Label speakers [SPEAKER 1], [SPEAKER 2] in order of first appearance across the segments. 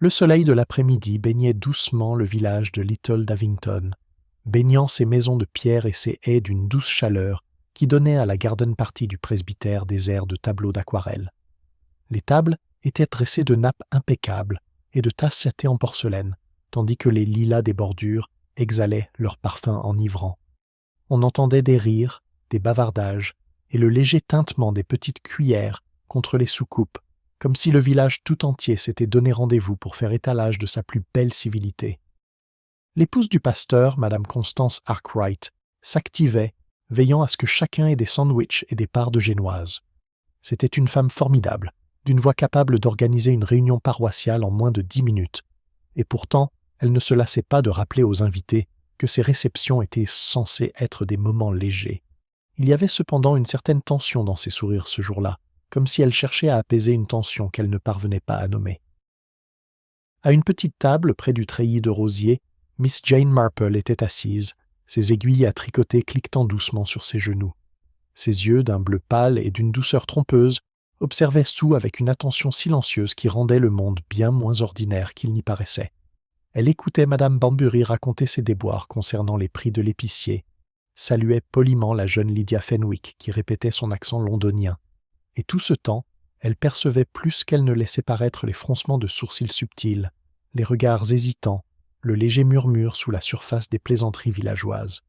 [SPEAKER 1] Le soleil de l'après-midi baignait doucement le village de Little Davington, baignant ses maisons de pierre et ses haies d'une douce chaleur qui donnait à la garden party du presbytère des airs de tableaux d'aquarelle. Les tables étaient dressées de nappes impeccables et de tasses settées en porcelaine, tandis que les lilas des bordures exhalaient leur parfum enivrant. On entendait des rires, des bavardages et le léger tintement des petites cuillères contre les soucoupes, comme si le village tout entier s'était donné rendez-vous pour faire étalage de sa plus belle civilité. L'épouse du pasteur, Madame Constance Arkwright, s'activait, veillant à ce que chacun ait des sandwichs et des parts de génoise. C'était une femme formidable, d'une voix capable d'organiser une réunion paroissiale en moins de 10 minutes, et pourtant, elle ne se lassait pas de rappeler aux invités que ces réceptions étaient censées être des moments légers. Il y avait cependant une certaine tension dans ses sourires ce jour-là, comme si elle cherchait à apaiser une tension qu'elle ne parvenait pas à nommer. À une petite table près du treillis de rosiers, Miss Jane Marple était assise, ses aiguilles à tricoter cliquetant doucement sur ses genoux. Ses yeux, d'un bleu pâle et d'une douceur trompeuse, observaient Sue avec une attention silencieuse qui rendait le monde bien moins ordinaire qu'il n'y paraissait. Elle écoutait Madame Banbury raconter ses déboires concernant les prix de l'épicier, saluait poliment la jeune Lydia Fenwick qui répétait son accent londonien, et tout ce temps, elle percevait plus qu'elle ne laissait paraître les froncements de sourcils subtils, les regards hésitants, le léger murmure sous la surface des plaisanteries villageoises.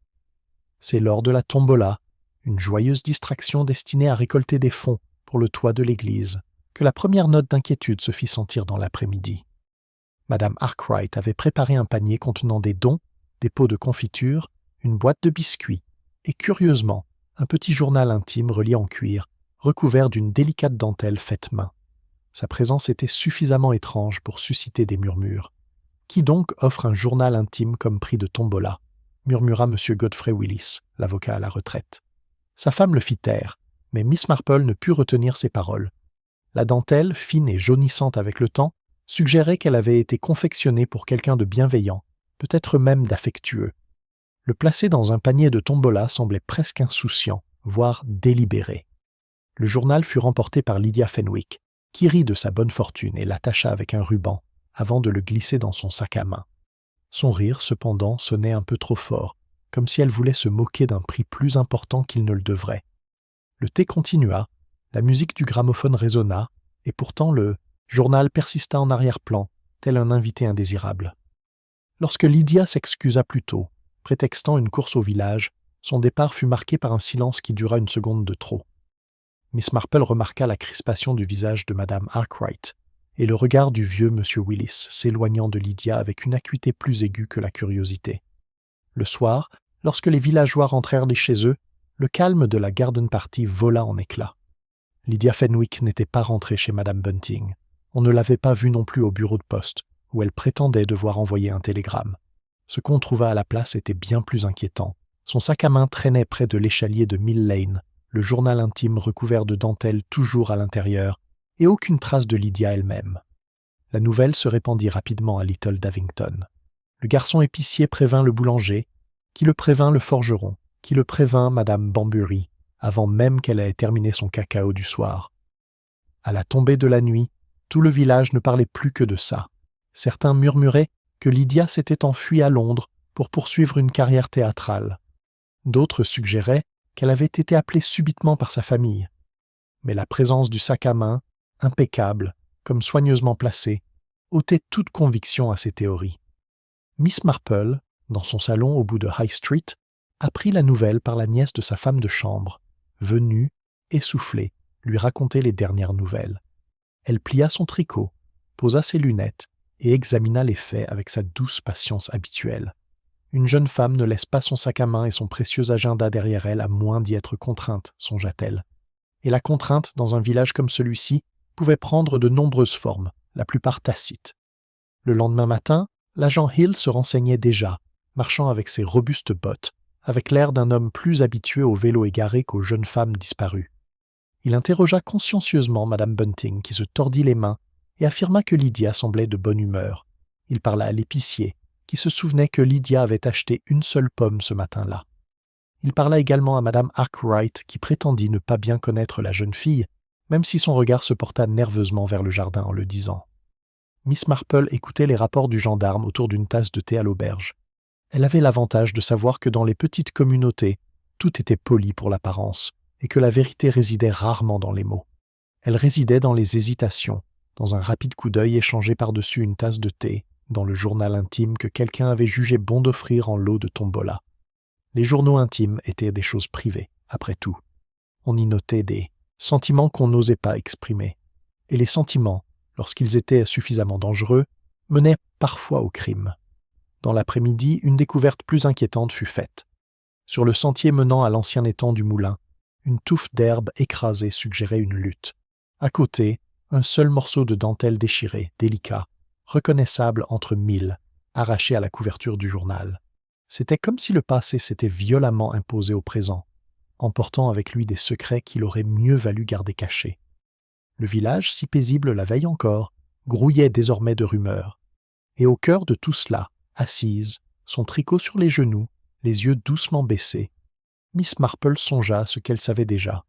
[SPEAKER 1] C'est lors de la tombola, une joyeuse distraction destinée à récolter des fonds pour le toit de l'église, que la première note d'inquiétude se fit sentir dans l'après-midi. Madame Arkwright avait préparé un panier contenant des dons, des pots de confiture, une boîte de biscuits et, curieusement, un petit journal intime relié en cuir, recouvert d'une délicate dentelle faite main. Sa présence était suffisamment étrange pour susciter des murmures. « Qui donc offre un journal intime comme prix de tombola » murmura M. Godfrey Willis, l'avocat à la retraite. Sa femme le fit taire, mais Miss Marple ne put retenir ses paroles. La dentelle, fine et jaunissante avec le temps, suggérait qu'elle avait été confectionnée pour quelqu'un de bienveillant, peut-être même d'affectueux. Le placer dans un panier de tombola semblait presque insouciant, voire délibéré. Le journal fut remporté par Lydia Fenwick, qui rit de sa bonne fortune et l'attacha avec un ruban, avant de le glisser dans son sac à main. Son rire, cependant, sonnait un peu trop fort, comme si elle voulait se moquer d'un prix plus important qu'il ne le devrait. Le thé continua, la musique du gramophone résonna, et pourtant le journal persista en arrière-plan, tel un invité indésirable. Lorsque Lydia s'excusa plus tôt, prétextant une course au village, son départ fut marqué par un silence qui dura une seconde de trop. Miss Marple remarqua la crispation du visage de Madame Arkwright et le regard du vieux M. Willis s'éloignant de Lydia avec une acuité plus aiguë que la curiosité. Le soir, lorsque les villageois rentrèrent chez eux, le calme de la garden party vola en éclats. Lydia Fenwick n'était pas rentrée chez Madame Bunting. On ne l'avait pas vue non plus au bureau de poste, où elle prétendait devoir envoyer un télégramme. Ce qu'on trouva à la place était bien plus inquiétant. Son sac à main traînait près de l'échalier de Mill Lane, le journal intime recouvert de dentelle toujours à l'intérieur, et aucune trace de Lydia elle-même. La nouvelle se répandit rapidement à Little Davington. Le garçon épicier prévint le boulanger, qui le prévint le forgeron, qui le prévint Madame Banbury, avant même qu'elle ait terminé son cacao du soir. À la tombée de la nuit, tout le village ne parlait plus que de ça. Certains murmuraient que Lydia s'était enfuie à Londres pour poursuivre une carrière théâtrale. D'autres suggéraient qu'elle avait été appelée subitement par sa famille. Mais la présence du sac à main, impeccable, comme soigneusement placé, ôtait toute conviction à ces théories. Miss Marple, dans son salon au bout de High Street, apprit la nouvelle par la nièce de sa femme de chambre, venue, essoufflée, lui raconter les dernières nouvelles. Elle plia son tricot, posa ses lunettes et examina les faits avec sa douce patience habituelle. Une jeune femme ne laisse pas son sac à main et son précieux agenda derrière elle à moins d'y être contrainte, songea-t-elle. Et la contrainte, dans un village comme celui-ci, pouvait prendre de nombreuses formes, la plupart tacites. Le lendemain matin, l'agent Hill se renseignait déjà, marchant avec ses robustes bottes, avec l'air d'un homme plus habitué au vélo égaré qu'aux jeunes femmes disparues. Il interrogea consciencieusement Madame Bunting, qui se tordit les mains, et affirma que Lydia semblait de bonne humeur. Il parla à l'épicier, qui se souvenait que Lydia avait acheté une seule pomme ce matin-là. Il parla également à Madame Arkwright, qui prétendit ne pas bien connaître la jeune fille, même si son regard se porta nerveusement vers le jardin en le disant. Miss Marple écoutait les rapports du gendarme autour d'une tasse de thé à l'auberge. Elle avait l'avantage de savoir que dans les petites communautés, tout était poli pour l'apparence, et que la vérité résidait rarement dans les mots. Elle résidait dans les hésitations, dans un rapide coup d'œil échangé par-dessus une tasse de thé, dans le journal intime que quelqu'un avait jugé bon d'offrir en lot de tombola. Les journaux intimes étaient des choses privées, après tout. On y notait des sentiments qu'on n'osait pas exprimer. Et les sentiments, lorsqu'ils étaient suffisamment dangereux, menaient parfois au crime. Dans l'après-midi, une découverte plus inquiétante fut faite. Sur le sentier menant à l'ancien étang du moulin, une touffe d'herbe écrasée suggérait une lutte. À côté, un seul morceau de dentelle déchiré, délicat, reconnaissable entre mille, arraché à la couverture du journal. C'était comme si le passé s'était violemment imposé au présent, emportant avec lui des secrets qu'il aurait mieux valu garder cachés. Le village, si paisible la veille encore, grouillait désormais de rumeurs. Et au cœur de tout cela, assise, son tricot sur les genoux, les yeux doucement baissés, Miss Marple songea à ce qu'elle savait déjà.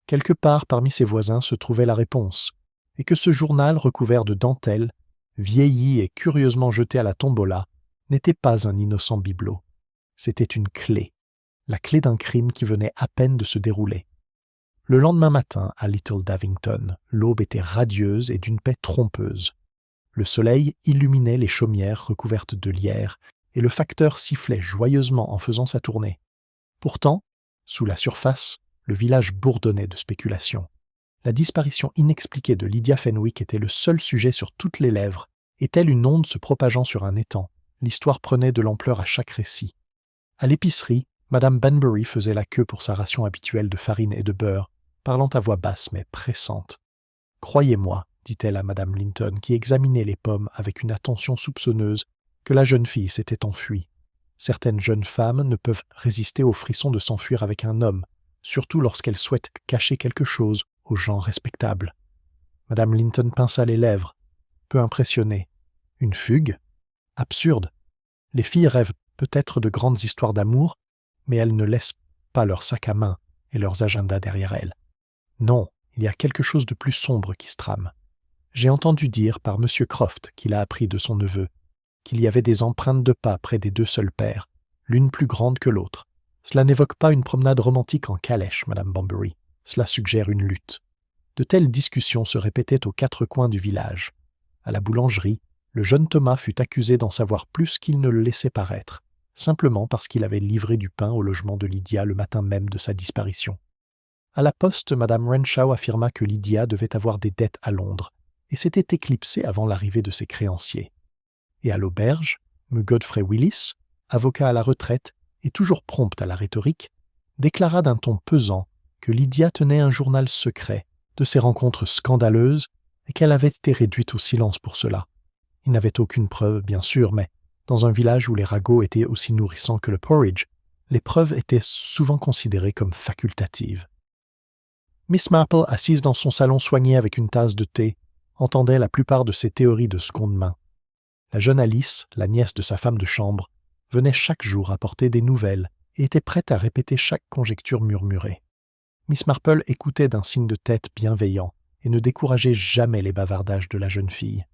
[SPEAKER 1] Quelque part parmi ses voisins se trouvait la réponse, et que ce journal recouvert de dentelle, vieilli et curieusement jeté à la tombola, n'était pas un innocent bibelot. C'était une clé, la clé d'un crime qui venait à peine de se dérouler. Le lendemain matin, à Little Davington, l'aube était radieuse et d'une paix trompeuse. Le soleil illuminait les chaumières recouvertes de lierre, et le facteur sifflait joyeusement en faisant sa tournée. Pourtant, sous la surface, le village bourdonnait de spéculations. La disparition inexpliquée de Lydia Fenwick était le seul sujet sur toutes les lèvres, et telle une onde se propageant sur un étang, l'histoire prenait de l'ampleur à chaque récit. À l'épicerie, Madame Banbury faisait la queue pour sa ration habituelle de farine et de beurre, parlant à voix basse mais pressante. « Croyez-moi, dit-elle à Madame Linton, qui examinait les pommes avec une attention soupçonneuse, que la jeune fille s'était enfuie. Certaines jeunes femmes ne peuvent résister au frisson de s'enfuir avec un homme, surtout lorsqu'elles souhaitent cacher quelque chose aux gens respectables. » Madame Linton pinça les lèvres, peu impressionnée. Une fugue? Absurde. Les filles rêvent peut-être de grandes histoires d'amour, mais elles ne laissent pas leur sac à main et leurs agendas derrière elles. Non, il y a quelque chose de plus sombre qui se trame. J'ai entendu dire par M. Croft, qu'il a appris de son neveu, qu'il y avait des empreintes de pas près des deux seuls pères, l'une plus grande que l'autre. Cela n'évoque pas une promenade romantique en calèche, Madame Banbury. Cela suggère une lutte. De telles discussions se répétaient aux quatre coins du village. À la boulangerie, le jeune Thomas fut accusé d'en savoir plus qu'il ne le laissait paraître, simplement parce qu'il avait livré du pain au logement de Lydia le matin même de sa disparition. À la poste, Madame Renshaw affirma que Lydia devait avoir des dettes à Londres, et s'était éclipsée avant l'arrivée de ses créanciers. Et à l'auberge, M. Godfrey Willis, avocat à la retraite et toujours prompt à la rhétorique, déclara d'un ton pesant que Lydia tenait un journal secret de ses rencontres scandaleuses et qu'elle avait été réduite au silence pour cela. Il n'avait aucune preuve, bien sûr, mais dans un village où les ragots étaient aussi nourrissants que le porridge, les preuves étaient souvent considérées comme facultatives. Miss Marple, assise dans son salon soigné avec une tasse de thé, entendait la plupart de ces théories de seconde main. La jeune Alice, la nièce de sa femme de chambre, venait chaque jour apporter des nouvelles et était prête à répéter chaque conjecture murmurée. Miss Marple écoutait d'un signe de tête bienveillant et ne décourageait jamais les bavardages de la jeune fille.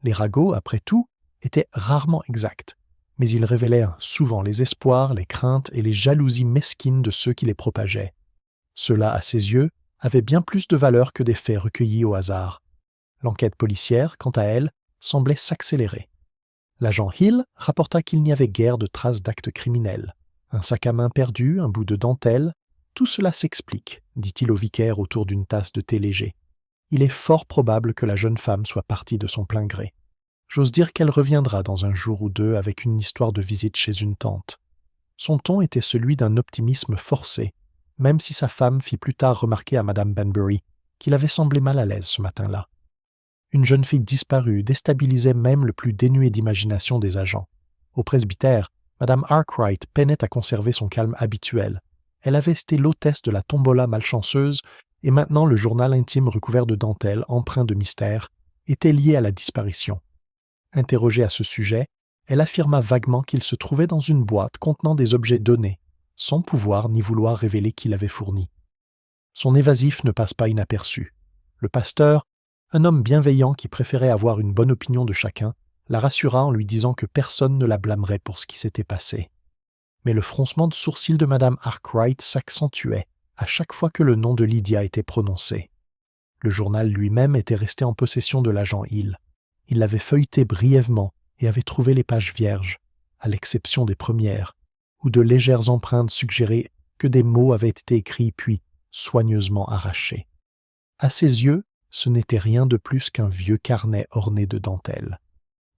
[SPEAKER 1] Les ragots, après tout, étaient rarement exacts, mais ils révélaient souvent les espoirs, les craintes et les jalousies mesquines de ceux qui les propageaient. Cela, à ses yeux, avait bien plus de valeur que des faits recueillis au hasard. L'enquête policière, quant à elle, semblait s'accélérer. L'agent Hill rapporta qu'il n'y avait guère de traces d'actes criminels. Un sac à main perdu, un bout de dentelle, tout cela s'explique, dit-il au vicaire autour d'une tasse de thé léger. Il est fort probable que la jeune femme soit partie de son plein gré. J'ose dire qu'elle reviendra dans un jour ou deux avec une histoire de visite chez une tante. Son ton était celui d'un optimisme forcé, même si sa femme fit plus tard remarquer à Madame Banbury qu'il avait semblé mal à l'aise ce matin-là. Une jeune fille disparue déstabilisait même le plus dénué d'imagination des agents. Au presbytère, Madame Arkwright peinait à conserver son calme habituel. Elle avait été l'hôtesse de la tombola malchanceuse, et maintenant le journal intime recouvert de dentelle, empreint de mystère, était lié à la disparition. Interrogée à ce sujet, elle affirma vaguement qu'il se trouvait dans une boîte contenant des objets donnés, sans pouvoir ni vouloir révéler qui l'avait fourni. Son évasif ne passe pas inaperçu. Le pasteur Un homme bienveillant qui préférait avoir une bonne opinion de chacun la rassura en lui disant que personne ne la blâmerait pour ce qui s'était passé. Mais le froncement de sourcils de Madame Arkwright s'accentuait à chaque fois que le nom de Lydia était prononcé. Le journal lui-même était resté en possession de l'agent Hill. Il l'avait feuilleté brièvement et avait trouvé les pages vierges, à l'exception des premières, où de légères empreintes suggéraient que des mots avaient été écrits puis soigneusement arrachés. À ses yeux, ce n'était rien de plus qu'un vieux carnet orné de dentelles.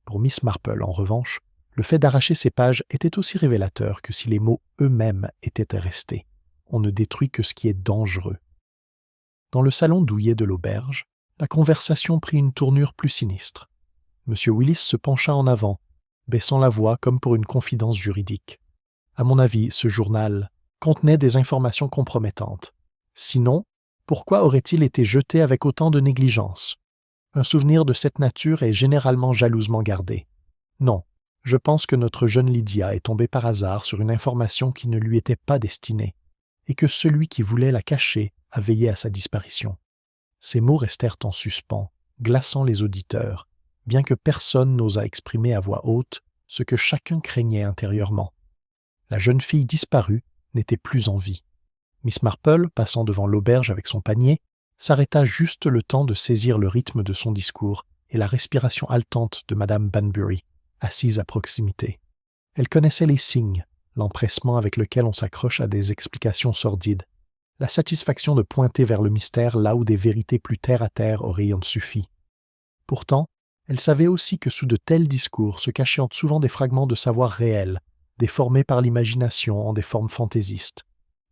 [SPEAKER 1] Pour Miss Marple, en revanche, le fait d'arracher ces pages était aussi révélateur que si les mots eux-mêmes étaient restés. On ne détruit que ce qui est dangereux. Dans le salon douillet de l'auberge, la conversation prit une tournure plus sinistre. M. Willis se pencha en avant, baissant la voix comme pour une confidence juridique. À mon avis, ce journal contenait des informations compromettantes. Sinon, pourquoi aurait-il été jeté avec autant de négligence? Un souvenir de cette nature est généralement jalousement gardé. Non, je pense que notre jeune Lydia est tombée par hasard sur une information qui ne lui était pas destinée, et que celui qui voulait la cacher a veillé à sa disparition. Ces mots restèrent en suspens, glaçant les auditeurs, bien que personne n'osât exprimer à voix haute ce que chacun craignait intérieurement. La jeune fille disparue n'était plus en vie. Miss Marple, passant devant l'auberge avec son panier, s'arrêta juste le temps de saisir le rythme de son discours et la respiration haletante de Madame Banbury, assise à proximité. Elle connaissait les signes, l'empressement avec lequel on s'accroche à des explications sordides, la satisfaction de pointer vers le mystère là où des vérités plus terre-à-terre auraient suffi. Pourtant, elle savait aussi que sous de tels discours se cachaient souvent des fragments de savoir réels, déformés par l'imagination en des formes fantaisistes.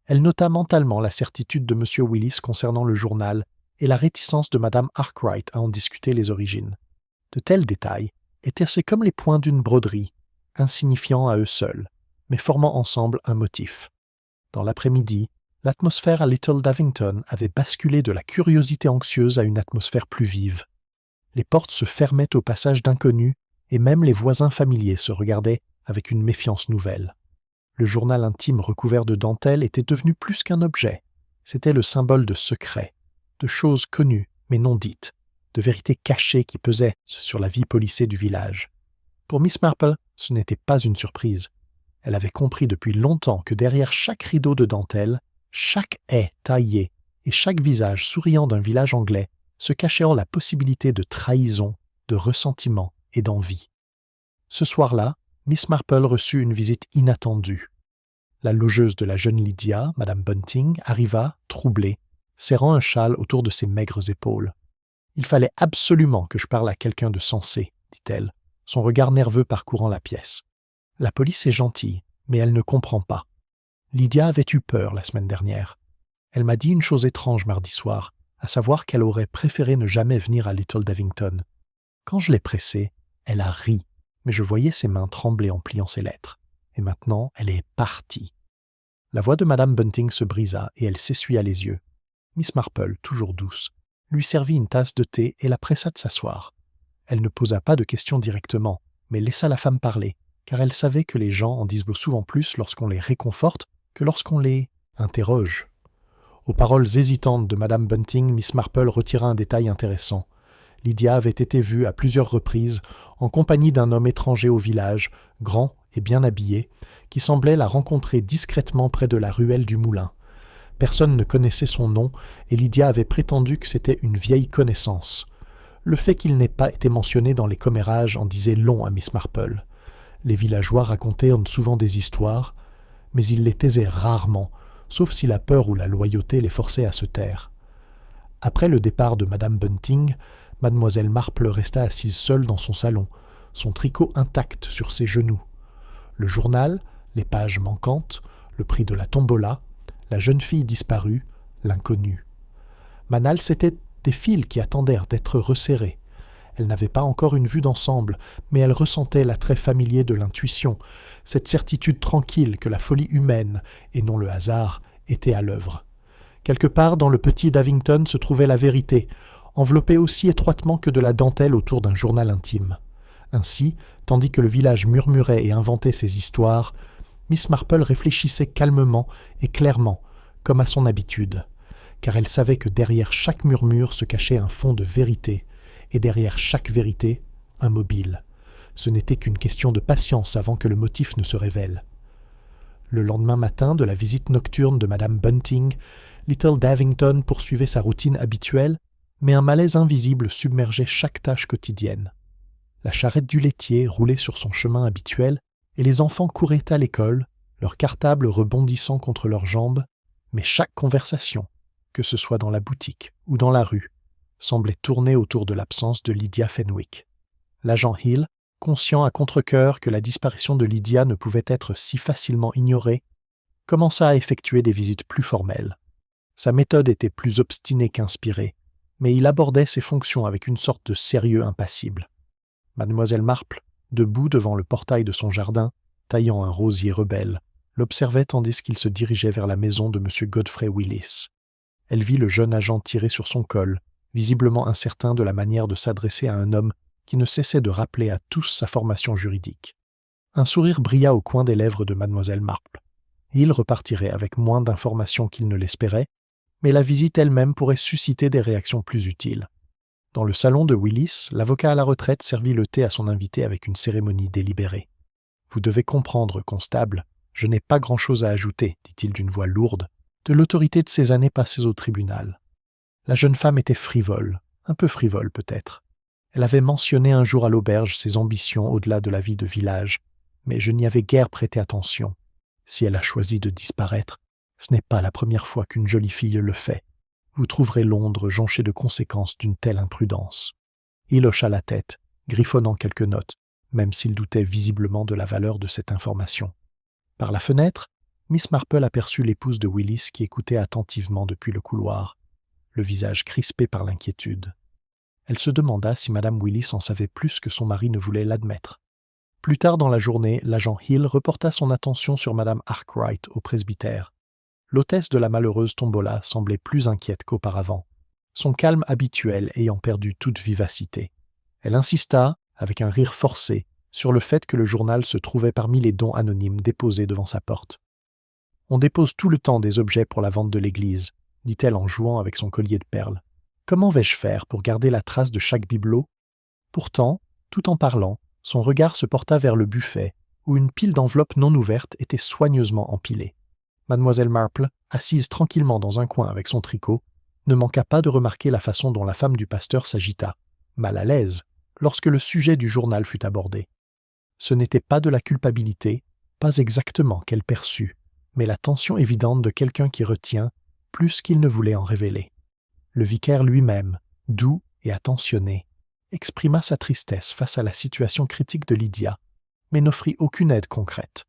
[SPEAKER 1] Elle nota mentalement la certitude de M. Willis concernant le journal et la réticence de Mme Arkwright à en discuter les origines. De tels détails étaient comme les points d'une broderie, insignifiants à eux seuls, mais formant ensemble un motif. Dans l'après-midi, l'atmosphère à Little Davington avait basculé de la curiosité anxieuse à une atmosphère plus vive. Les portes se fermaient au passage d'inconnus et même les voisins familiers se regardaient avec une méfiance nouvelle. Le journal intime recouvert de dentelles était devenu plus qu'un objet. C'était le symbole de secrets, de choses connues mais non dites, de vérités cachées qui pesaient sur la vie policée du village. Pour Miss Marple, ce n'était pas une surprise. Elle avait compris depuis longtemps que derrière chaque rideau de dentelle, chaque haie taillée et chaque visage souriant d'un village anglais se cachait la possibilité de trahison, de ressentiment et d'envie. Ce soir-là, Miss Marple reçut une visite inattendue. La logeuse de la jeune Lydia, Madame Bunting, arriva, troublée, serrant un châle autour de ses maigres épaules. « Il fallait absolument que je parle à quelqu'un de sensé, » dit-elle, son regard nerveux parcourant la pièce. « La police est gentille, mais elle ne comprend pas. Lydia avait eu peur la semaine dernière. Elle m'a dit une chose étrange mardi soir, à savoir qu'elle aurait préféré ne jamais venir à Little Davington. Quand je l'ai pressée, elle a ri, mais je voyais ses mains trembler en pliant ses lettres. Et maintenant, elle est partie. » La voix de Madame Bunting se brisa et elle s'essuya les yeux. Miss Marple, toujours douce, lui servit une tasse de thé et la pressa de s'asseoir. Elle ne posa pas de questions directement, mais laissa la femme parler, car elle savait que les gens en disent souvent plus lorsqu'on les réconforte que lorsqu'on les interroge. Aux paroles hésitantes de Madame Bunting, Miss Marple retira un détail intéressant. Lydia avait été vue à plusieurs reprises en compagnie d'un homme étranger au village, grand et bien habillé, qui semblait la rencontrer discrètement près de la ruelle du moulin. Personne ne connaissait son nom et Lydia avait prétendu que c'était une vieille connaissance. Le fait qu'il n'ait pas été mentionné dans les commérages en disait long à Miss Marple. Les villageois racontaient souvent des histoires, mais ils les taisaient rarement, sauf si la peur ou la loyauté les forçait à se taire. Après le départ de Madame Bunting, Mademoiselle Marple resta assise seule dans son salon, son tricot intact sur ses genoux. Le journal, les pages manquantes, le prix de la tombola, la jeune fille disparue, l'inconnu. Manal, c'était des fils qui attendèrent d'être resserrés. Elle n'avait pas encore une vue d'ensemble, mais elle ressentait l'attrait familier de l'intuition, cette certitude tranquille que la folie humaine, et non le hasard, était à l'œuvre. Quelque part dans le petit Davington se trouvait la vérité, enveloppée aussi étroitement que de la dentelle autour d'un journal intime. Ainsi, tandis que le village murmurait et inventait ses histoires, Miss Marple réfléchissait calmement et clairement, comme à son habitude, car elle savait que derrière chaque murmure se cachait un fond de vérité, et derrière chaque vérité, un mobile. Ce n'était qu'une question de patience avant que le motif ne se révèle. Le lendemain matin de la visite nocturne de Madame Bunting, Little Davington poursuivait sa routine habituelle, mais un malaise invisible submergeait chaque tâche quotidienne. La charrette du laitier roulait sur son chemin habituel et les enfants couraient à l'école, leurs cartables rebondissant contre leurs jambes, mais chaque conversation, que ce soit dans la boutique ou dans la rue, semblait tourner autour de l'absence de Lydia Fenwick. L'agent Hill, conscient à contre-cœur que la disparition de Lydia ne pouvait être si facilement ignorée, commença à effectuer des visites plus formelles. Sa méthode était plus obstinée qu'inspirée, mais il abordait ses fonctions avec une sorte de sérieux impassible. Mademoiselle Marple, debout devant le portail de son jardin, taillant un rosier rebelle, l'observait tandis qu'il se dirigeait vers la maison de M. Godfrey Willis. Elle vit le jeune agent tirer sur son col, visiblement incertain de la manière de s'adresser à un homme qui ne cessait de rappeler à tous sa formation juridique. Un sourire brilla au coin des lèvres de Mademoiselle Marple. Il repartirait avec moins d'informations qu'il ne l'espérait, mais la visite elle-même pourrait susciter des réactions plus utiles. Dans le salon de Willis, l'avocat à la retraite servit le thé à son invité avec une cérémonie délibérée. « Vous devez comprendre, constable, je n'ai pas grand-chose à ajouter, dit-il d'une voix lourde, de l'autorité de ces années passées au tribunal. La jeune femme était frivole, un peu frivole peut-être. Elle avait mentionné un jour à l'auberge ses ambitions au-delà de la vie de village, mais je n'y avais guère prêté attention. Si elle a choisi de disparaître, ce n'est pas la première fois qu'une jolie fille le fait. Vous trouverez Londres jonché de conséquences d'une telle imprudence. » Il hocha la tête, griffonnant quelques notes, même s'il doutait visiblement de la valeur de cette information. Par la fenêtre, Miss Marple aperçut l'épouse de Willis qui écoutait attentivement depuis le couloir, le visage crispé par l'inquiétude. Elle se demanda si Madame Willis en savait plus que son mari ne voulait l'admettre. Plus tard dans la journée, l'agent Hill reporta son attention sur Madame Arkwright au presbytère. L'hôtesse de la malheureuse tombola semblait plus inquiète qu'auparavant, son calme habituel ayant perdu toute vivacité. Elle insista, avec un rire forcé, sur le fait que le journal se trouvait parmi les dons anonymes déposés devant sa porte. « On dépose tout le temps des objets pour la vente de l'église, » dit-elle en jouant avec son collier de perles. « Comment vais-je faire pour garder la trace de chaque bibelot ?» Pourtant, tout en parlant, son regard se porta vers le buffet, où une pile d'enveloppes non ouvertes était soigneusement empilée. Mademoiselle Marple, assise tranquillement dans un coin avec son tricot, ne manqua pas de remarquer la façon dont la femme du pasteur s'agita, mal à l'aise, lorsque le sujet du journal fut abordé. Ce n'était pas de la culpabilité, pas exactement qu'elle perçut, mais la tension évidente de quelqu'un qui retient plus qu'il ne voulait en révéler. Le vicaire lui-même, doux et attentionné, exprima sa tristesse face à la situation critique de Lydia, mais n'offrit aucune aide concrète.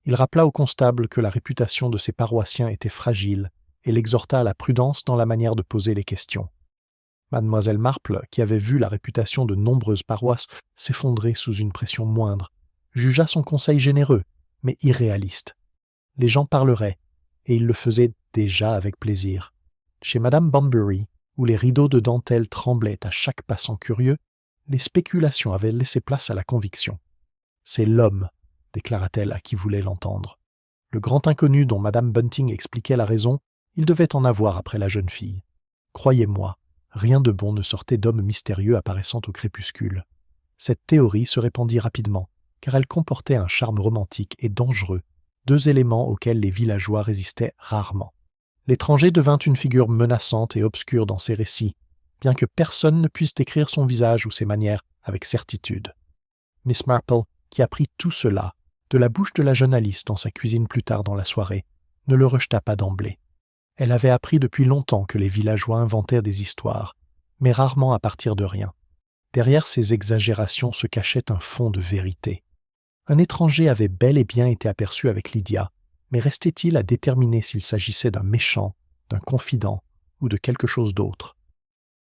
[SPEAKER 1] Il rappela au constable que la réputation de ses paroissiens était fragile et l'exhorta à la prudence dans la manière de poser les questions. Mademoiselle Marple, qui avait vu la réputation de nombreuses paroisses s'effondrer sous une pression moindre, jugea son conseil généreux, mais irréaliste. Les gens parleraient, et ils le faisaient déjà avec plaisir. Chez Madame Bunbury, où les rideaux de dentelle tremblaient à chaque passant curieux, les spéculations avaient laissé place à la conviction. « C'est l'homme », déclara-t-elle à qui voulait l'entendre. Le grand inconnu dont Madame Bunting expliquait la raison, il devait en avoir après la jeune fille. Croyez-moi, rien de bon ne sortait d'hommes mystérieux apparaissant au crépuscule. Cette théorie se répandit rapidement, car elle comportait un charme romantique et dangereux, deux éléments auxquels les villageois résistaient rarement. L'étranger devint une figure menaçante et obscure dans ses récits, bien que personne ne puisse décrire son visage ou ses manières avec certitude. Miss Marple, qui apprit tout cela, de la bouche de la jeune Alice dans sa cuisine plus tard dans la soirée, ne le rejeta pas d'emblée. Elle avait appris depuis longtemps que les villageois inventèrent des histoires, mais rarement à partir de rien. Derrière ces exagérations se cachait un fond de vérité. Un étranger avait bel et bien été aperçu avec Lydia, mais restait-il à déterminer s'il s'agissait d'un méchant, d'un confident ou de quelque chose d'autre?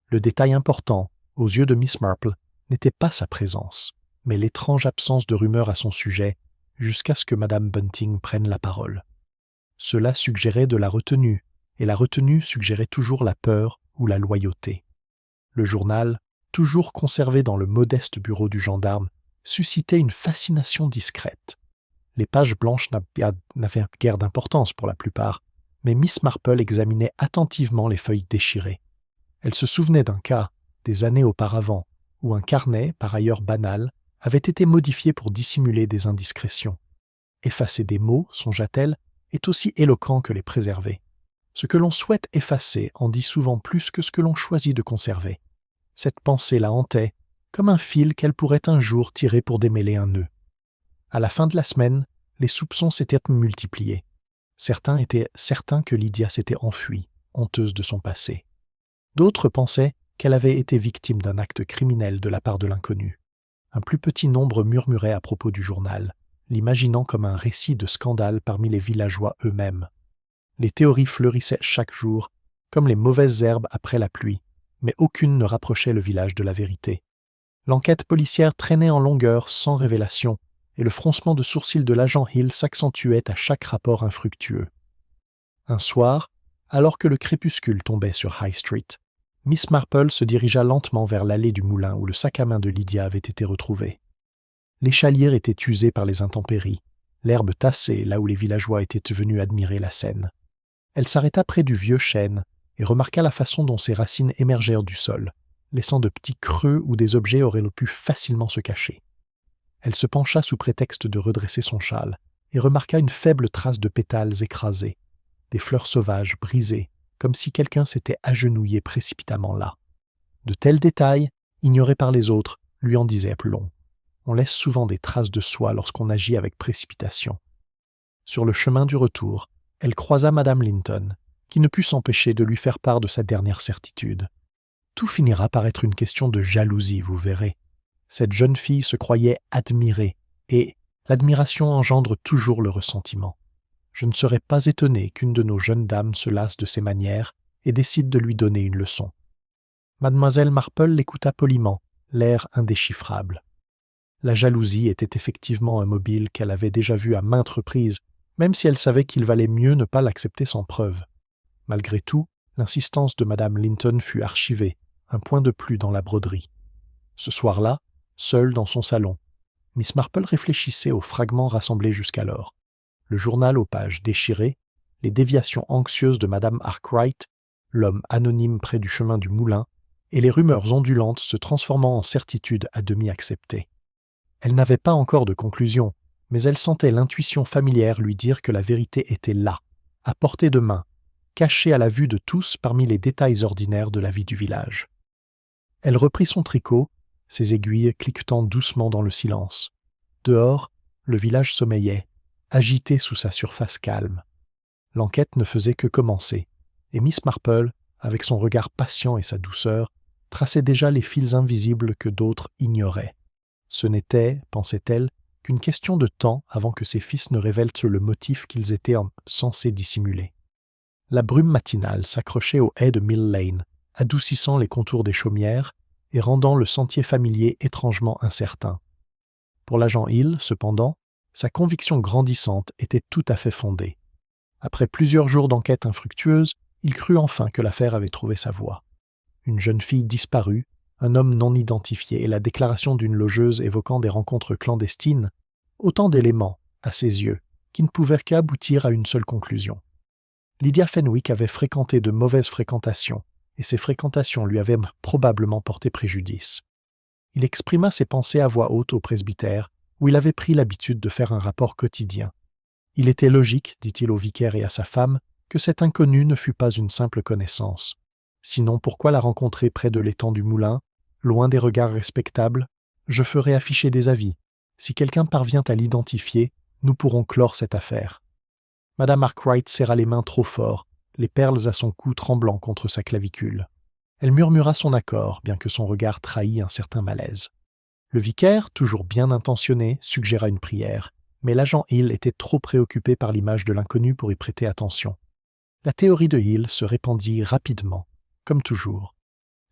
[SPEAKER 1] Le détail important, aux yeux de Miss Marple, n'était pas sa présence, mais l'étrange absence de rumeurs à son sujet, jusqu'à ce que Madame Bunting prenne la parole. Cela suggérait de la retenue, et la retenue suggérait toujours la peur ou la loyauté. Le journal, toujours conservé dans le modeste bureau du gendarme, suscitait une fascination discrète. Les pages blanches n'avaient guère d'importance pour la plupart, mais Miss Marple examinait attentivement les feuilles déchirées. Elle se souvenait d'un cas, des années auparavant, où un carnet, par ailleurs banal, avait été modifié pour dissimuler des indiscrétions. Effacer des mots, songea-t-elle, est aussi éloquent que les préserver. Ce que l'on souhaite effacer en dit souvent plus que ce que l'on choisit de conserver. Cette pensée la hantait, comme un fil qu'elle pourrait un jour tirer pour démêler un nœud. À la fin de la semaine, les soupçons s'étaient multipliés. Certains étaient certains que Lydia s'était enfuie, honteuse de son passé. D'autres pensaient qu'elle avait été victime d'un acte criminel de la part de l'inconnu. Un plus petit nombre murmurait à propos du journal, l'imaginant comme un récit de scandale parmi les villageois eux-mêmes. Les théories fleurissaient chaque jour, comme les mauvaises herbes après la pluie, mais aucune ne rapprochait le village de la vérité. L'enquête policière traînait en longueur sans révélation, et le froncement de sourcils de l'agent Hill s'accentuait à chaque rapport infructueux. Un soir, alors que le crépuscule tombait sur High Street, Miss Marple se dirigea lentement vers l'allée du moulin où le sac à main de Lydia avait été retrouvé. L'échalier était usé par les intempéries, l'herbe tassée là où les villageois étaient venus admirer la scène. Elle s'arrêta près du vieux chêne et remarqua la façon dont ses racines émergèrent du sol, laissant de petits creux où des objets auraient pu facilement se cacher. Elle se pencha sous prétexte de redresser son châle et remarqua une faible trace de pétales écrasés, des fleurs sauvages brisées, comme si quelqu'un s'était agenouillé précipitamment là. De tels détails, ignorés par les autres, lui en disaient long. On laisse souvent des traces de soi lorsqu'on agit avec précipitation. Sur le chemin du retour, elle croisa Madame Linton, qui ne put s'empêcher de lui faire part de sa dernière certitude. Tout finira par être une question de jalousie, vous verrez. Cette jeune fille se croyait admirée, et l'admiration engendre toujours le ressentiment. Je ne serais pas étonné qu'une de nos jeunes dames se lasse de ses manières et décide de lui donner une leçon. Mademoiselle Marple l'écouta poliment, l'air indéchiffrable. La jalousie était effectivement un mobile qu'elle avait déjà vu à maintes reprises, même si elle savait qu'il valait mieux ne pas l'accepter sans preuve. Malgré tout, l'insistance de Madame Linton fut archivée, un point de plus dans la broderie. Ce soir-là, seule dans son salon, Miss Marple réfléchissait aux fragments rassemblés jusqu'alors. Le journal aux pages déchirées, les déviations anxieuses de Madame Arkwright, l'homme anonyme près du chemin du moulin, et les rumeurs ondulantes se transformant en certitudes à demi acceptées. Elle n'avait pas encore de conclusion, mais elle sentait l'intuition familière lui dire que la vérité était là, à portée de main, cachée à la vue de tous parmi les détails ordinaires de la vie du village. Elle reprit son tricot, ses aiguilles cliquetant doucement dans le silence. Dehors, le village sommeillait, agité sous sa surface calme. L'enquête ne faisait que commencer, et Miss Marple, avec son regard patient et sa douceur, traçait déjà les fils invisibles que d'autres ignoraient. Ce n'était, pensait-elle, qu'une question de temps avant que ses fils ne révèlent le motif qu'ils étaient censés dissimuler. La brume matinale s'accrochait aux haies de Mill Lane, adoucissant les contours des chaumières et rendant le sentier familier étrangement incertain. Pour l'agent Hill, cependant, sa conviction grandissante était tout à fait fondée. Après plusieurs jours d'enquête infructueuse, il crut enfin que l'affaire avait trouvé sa voie. Une jeune fille disparue, un homme non identifié et la déclaration d'une logeuse évoquant des rencontres clandestines, autant d'éléments, à ses yeux, qui ne pouvaient qu'aboutir à une seule conclusion. Lydia Fenwick avait fréquenté de mauvaises fréquentations, et ces fréquentations lui avaient probablement porté préjudice. Il exprima ses pensées à voix haute au presbytère, où il avait pris l'habitude de faire un rapport quotidien. Il était logique, dit-il au vicaire et à sa femme, que cet inconnu ne fût pas une simple connaissance. Sinon, pourquoi la rencontrer près de l'étang du moulin, loin des regards respectables? Je ferai afficher des avis. Si quelqu'un parvient à l'identifier, nous pourrons clore cette affaire. Madame Arkwright serra les mains trop fort, les perles à son cou tremblant contre sa clavicule. Elle murmura son accord, bien que son regard trahît un certain malaise. Le vicaire, toujours bien intentionné, suggéra une prière, mais l'agent Hill était trop préoccupé par l'image de l'inconnu pour y prêter attention. La théorie de Hill se répandit rapidement, comme toujours.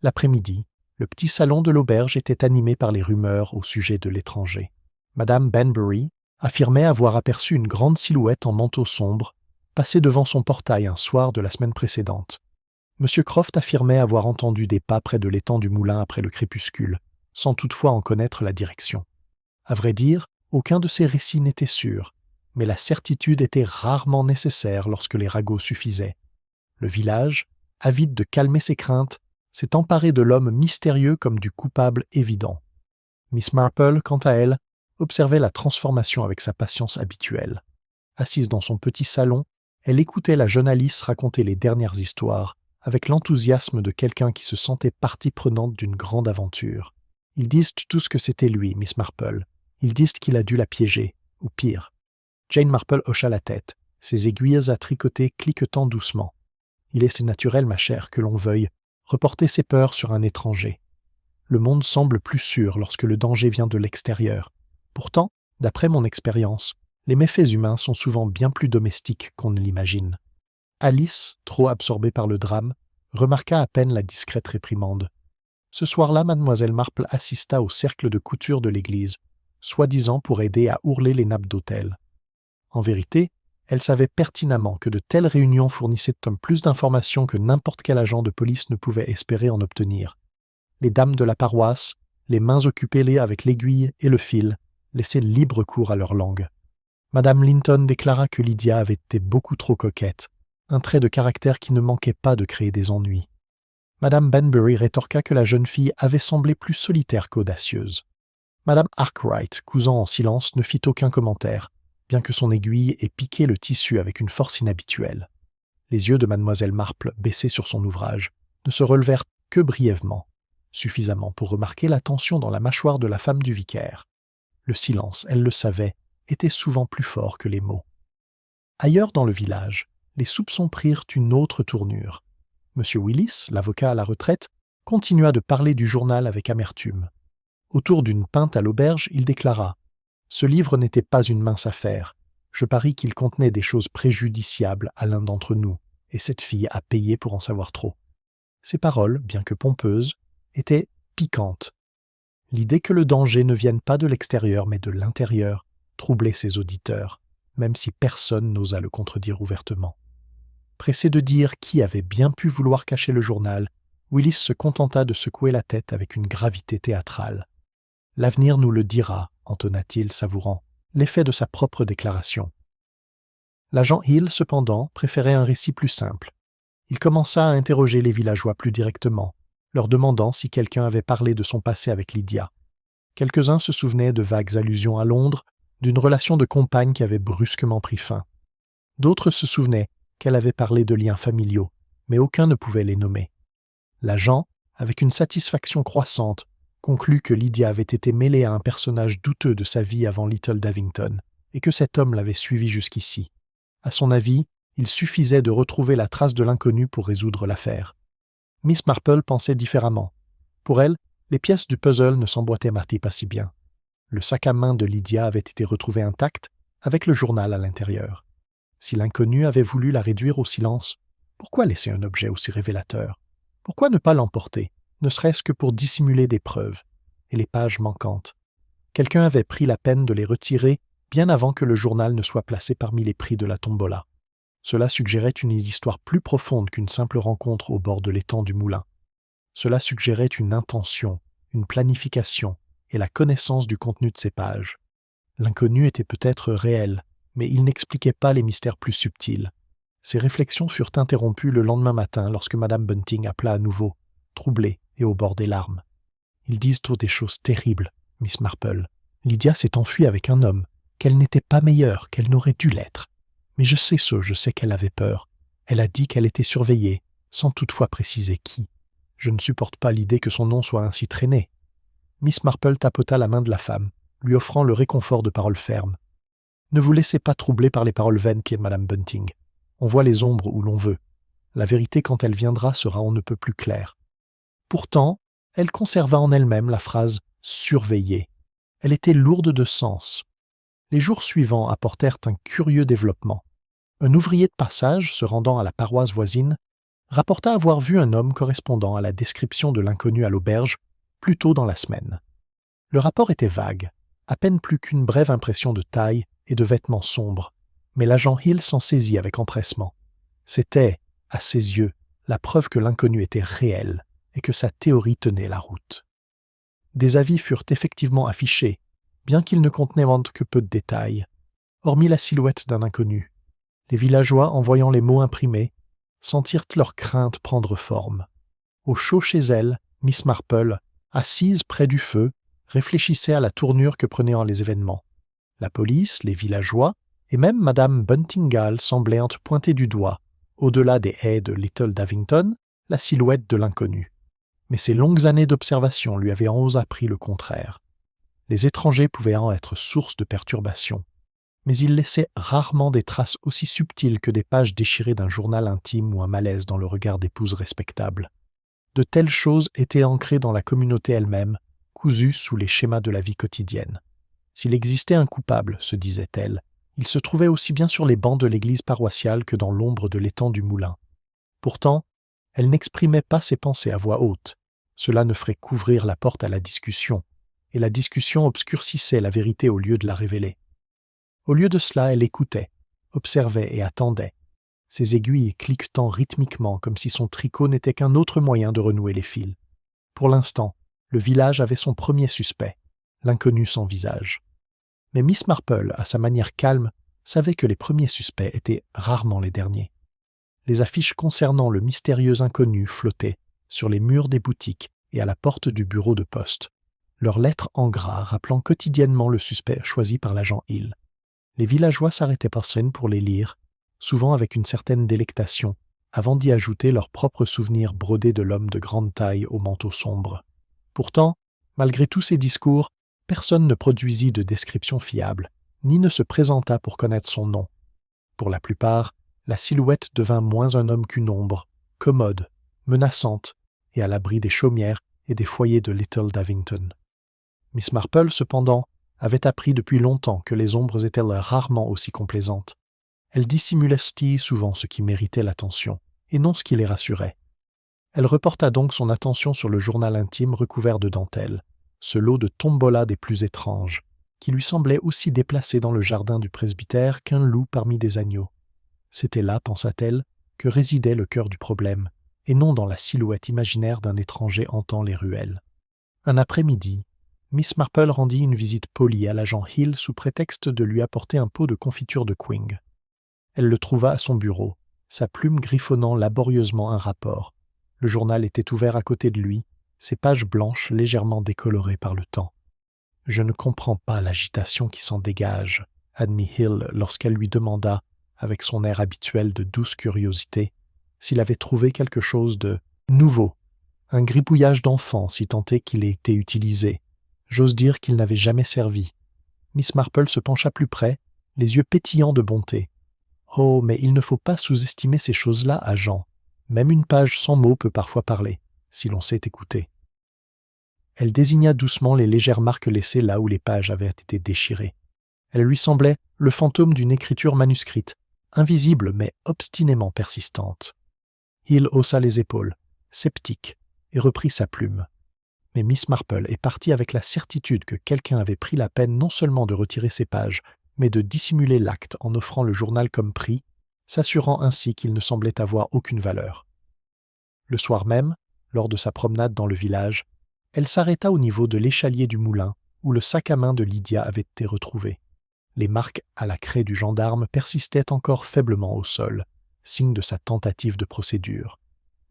[SPEAKER 1] L'après-midi, le petit salon de l'auberge était animé par les rumeurs au sujet de l'étranger. Madame Banbury affirmait avoir aperçu une grande silhouette en manteau sombre passer devant son portail un soir de la semaine précédente. M. Croft affirmait avoir entendu des pas près de l'étang du moulin après le crépuscule, sans toutefois en connaître la direction. À vrai dire, aucun de ces récits n'était sûr, mais la certitude était rarement nécessaire lorsque les ragots suffisaient. Le village, avide de calmer ses craintes, s'est emparée de l'homme mystérieux comme du coupable évident. Miss Marple, quant à elle, observait la transformation avec sa patience habituelle. Assise dans son petit salon, elle écoutait la jeune Alice raconter les dernières histoires, avec l'enthousiasme de quelqu'un qui se sentait partie prenante d'une grande aventure. Ils disent tous que c'était lui, Miss Marple. Ils disent qu'il a dû la piéger, ou pire. Jane Marple hocha la tête, ses aiguilles à tricoter cliquetant doucement. Il est si naturel, ma chère, que l'on veuille reporter ses peurs sur un étranger. Le monde semble plus sûr lorsque le danger vient de l'extérieur. Pourtant, d'après mon expérience, les méfaits humains sont souvent bien plus domestiques qu'on ne l'imagine. Alice, trop absorbée par le drame, remarqua à peine la discrète réprimande. Ce soir-là, mademoiselle Marple assista au cercle de couture de l'église, soi-disant pour aider à ourler les nappes d'autel. En vérité, elle savait pertinemment que de telles réunions fournissaient plus d'informations que n'importe quel agent de police ne pouvait espérer en obtenir. Les dames de la paroisse, les mains occupées avec l'aiguille et le fil, laissaient libre cours à leur langue. Madame Linton déclara que Lydia avait été beaucoup trop coquette, un trait de caractère qui ne manquait pas de créer des ennuis. Madame Banbury rétorqua que la jeune fille avait semblé plus solitaire qu'audacieuse. Madame Arkwright, cousant en silence, ne fit aucun commentaire, bien que son aiguille ait piqué le tissu avec une force inhabituelle. Les yeux de mademoiselle Marple, baissés sur son ouvrage, ne se relevèrent que brièvement, suffisamment pour remarquer la tension dans la mâchoire de la femme du vicaire. Le silence, elle le savait, était souvent plus fort que les mots. Ailleurs dans le village, les soupçons prirent une autre tournure. M. Willis, l'avocat à la retraite, continua de parler du journal avec amertume. Autour d'une pinte à l'auberge, il déclara « Ce livre n'était pas une mince affaire. Je parie qu'il contenait des choses préjudiciables à l'un d'entre nous, et cette fille a payé pour en savoir trop. » Ces paroles, bien que pompeuses, étaient piquantes. L'idée que le danger ne vienne pas de l'extérieur mais de l'intérieur troublait ses auditeurs, même si personne n'osa le contredire ouvertement. Pressé de dire qui avait bien pu vouloir cacher le journal, Willis se contenta de secouer la tête avec une gravité théâtrale. « L'avenir nous le dira », entonna-t-il, savourant l'effet de sa propre déclaration. L'agent Hill, cependant, préférait un récit plus simple. Il commença à interroger les villageois plus directement, leur demandant si quelqu'un avait parlé de son passé avec Lydia. Quelques-uns se souvenaient de vagues allusions à Londres, d'une relation de compagne qui avait brusquement pris fin. D'autres se souvenaient qu'elle avait parlé de liens familiaux, mais aucun ne pouvait les nommer. L'agent, avec une satisfaction croissante, conclut que Lydia avait été mêlée à un personnage douteux de sa vie avant Little Davington, et que cet homme l'avait suivi jusqu'ici. À son avis, il suffisait de retrouver la trace de l'inconnu pour résoudre l'affaire. Miss Marple pensait différemment. Pour elle, les pièces du puzzle ne s'emboîtaient pas si bien. Le sac à main de Lydia avait été retrouvé intact, avec le journal à l'intérieur. Si l'inconnu avait voulu la réduire au silence, pourquoi laisser un objet aussi révélateur? Pourquoi ne pas l'emporter, ne serait-ce que pour dissimuler des preuves, et les pages manquantes? Quelqu'un avait pris la peine de les retirer bien avant que le journal ne soit placé parmi les prix de la tombola. Cela suggérait une histoire plus profonde qu'une simple rencontre au bord de l'étang du moulin. Cela suggérait une intention, une planification et la connaissance du contenu de ces pages. L'inconnu était peut-être réel, mais il n'expliquait pas les mystères plus subtils. Ces réflexions furent interrompues le lendemain matin lorsque Madame Bunting appela à nouveau, troublée et au bord des larmes. « Ils disent tous des choses terribles, Miss Marple. Lydia s'est enfuie avec un homme, qu'elle n'était pas meilleure, qu'elle n'aurait dû l'être. Mais je sais qu'elle avait peur. Elle a dit qu'elle était surveillée, sans toutefois préciser qui. Je ne supporte pas l'idée que son nom soit ainsi traîné. » Miss Marple tapota la main de la femme, lui offrant le réconfort de paroles fermes. « Ne vous laissez pas troubler par les paroles vaines qu'est Madame Bunting. On voit les ombres où l'on veut. La vérité, quand elle viendra, sera on ne peut plus claire. » Pourtant, elle conserva en elle-même la phrase « surveiller ». Elle était lourde de sens. Les jours suivants apportèrent un curieux développement. Un ouvrier de passage, se rendant à la paroisse voisine, rapporta avoir vu un homme correspondant à la description de l'inconnu à l'auberge plus tôt dans la semaine. Le rapport était vague, à peine plus qu'une brève impression de taille et de vêtements sombres, mais l'agent Hill s'en saisit avec empressement. C'était, à ses yeux, la preuve que l'inconnu était réel et que sa théorie tenait la route. Des avis furent effectivement affichés, bien qu'ils ne contenaient que peu de détails, hormis la silhouette d'un inconnu. Les villageois, en voyant les mots imprimés, sentirent leur crainte prendre forme. Au chaud chez elle, Miss Marple, assise près du feu, réfléchissait à la tournure que prenaient les événements. La police, les villageois, et même Madame Buntingale semblaient pointer du doigt, au-delà des haies de Little Davington, la silhouette de l'inconnu. Mais ses longues années d'observation lui avaient appris le contraire. Les étrangers pouvaient être source de perturbations, mais ils laissaient rarement des traces aussi subtiles que des pages déchirées d'un journal intime ou un malaise dans le regard d'épouses respectables. De telles choses étaient ancrées dans la communauté elle-même, cousues sous les schémas de la vie quotidienne. S'il existait un coupable, se disait-elle, il se trouvait aussi bien sur les bancs de l'église paroissiale que dans l'ombre de l'étang du moulin. Pourtant, elle n'exprimait pas ses pensées à voix haute. Cela ne ferait qu'ouvrir la porte à la discussion, et la discussion obscurcissait la vérité au lieu de la révéler. Au lieu de cela, elle écoutait, observait et attendait, ses aiguilles cliquetant rythmiquement comme si son tricot n'était qu'un autre moyen de renouer les fils. Pour l'instant, le village avait son premier suspect, l'inconnu sans visage. Mais Miss Marple, à sa manière calme, savait que les premiers suspects étaient rarement les derniers. Les affiches concernant le mystérieux inconnu flottaient sur les murs des boutiques et à la porte du bureau de poste, leurs lettres en gras rappelant quotidiennement le suspect choisi par l'agent Hill. Les villageois s'arrêtaient par scène pour les lire, souvent avec une certaine délectation, avant d'y ajouter leurs propres souvenirs brodés de l'homme de grande taille au manteau sombre. Pourtant, malgré tous ces discours, personne ne produisit de description fiable, ni ne se présenta pour connaître son nom. Pour la plupart, la silhouette devint moins un homme qu'une ombre, commode, menaçante, et à l'abri des chaumières et des foyers de Little Davington. Miss Marple, cependant, avait appris depuis longtemps que les ombres étaient rarement aussi complaisantes. Elles dissimulaient souvent ce qui méritait l'attention, et non ce qui les rassurait. Elle reporta donc son attention sur le journal intime recouvert de dentelle, ce lot de tombolas des plus étranges, qui lui semblait aussi déplacé dans le jardin du presbytère qu'un loup parmi des agneaux. C'était là, pensa-t-elle, que résidait le cœur du problème, et non dans la silhouette imaginaire d'un étranger hantant les ruelles. Un après-midi, Miss Marple rendit une visite polie à l'agent Hill sous prétexte de lui apporter un pot de confiture de Quing. Elle le trouva à son bureau, sa plume griffonnant laborieusement un rapport. Le journal était ouvert à côté de lui, ses pages blanches légèrement décolorées par le temps. « Je ne comprends pas l'agitation qui s'en dégage », admit Hill lorsqu'elle lui demanda, avec son air habituel de douce curiosité, s'il avait trouvé quelque chose de nouveau, un gribouillage d'enfant si tant est qu'il ait été utilisé. J'ose dire qu'il n'avait jamais servi. Miss Marple se pencha plus près, les yeux pétillants de bonté. « Oh, mais il ne faut pas sous-estimer ces choses-là, agent. Même une page sans mots peut parfois parler, si l'on sait écouter. » Elle désigna doucement les légères marques laissées là où les pages avaient été déchirées. Elle lui semblait le fantôme d'une écriture manuscrite, invisible mais obstinément persistante. Hill haussa les épaules, sceptique, et reprit sa plume. Mais Miss Marple est partie avec la certitude que quelqu'un avait pris la peine non seulement de retirer ces pages, mais de dissimuler l'acte en offrant le journal comme prix, s'assurant ainsi qu'il ne semblait avoir aucune valeur. Le soir même, lors de sa promenade dans le village, elle s'arrêta au niveau de l'échalier du moulin où le sac à main de Lydia avait été retrouvé. Les marques à la craie du gendarme persistaient encore faiblement au sol, signe de sa tentative de procédure.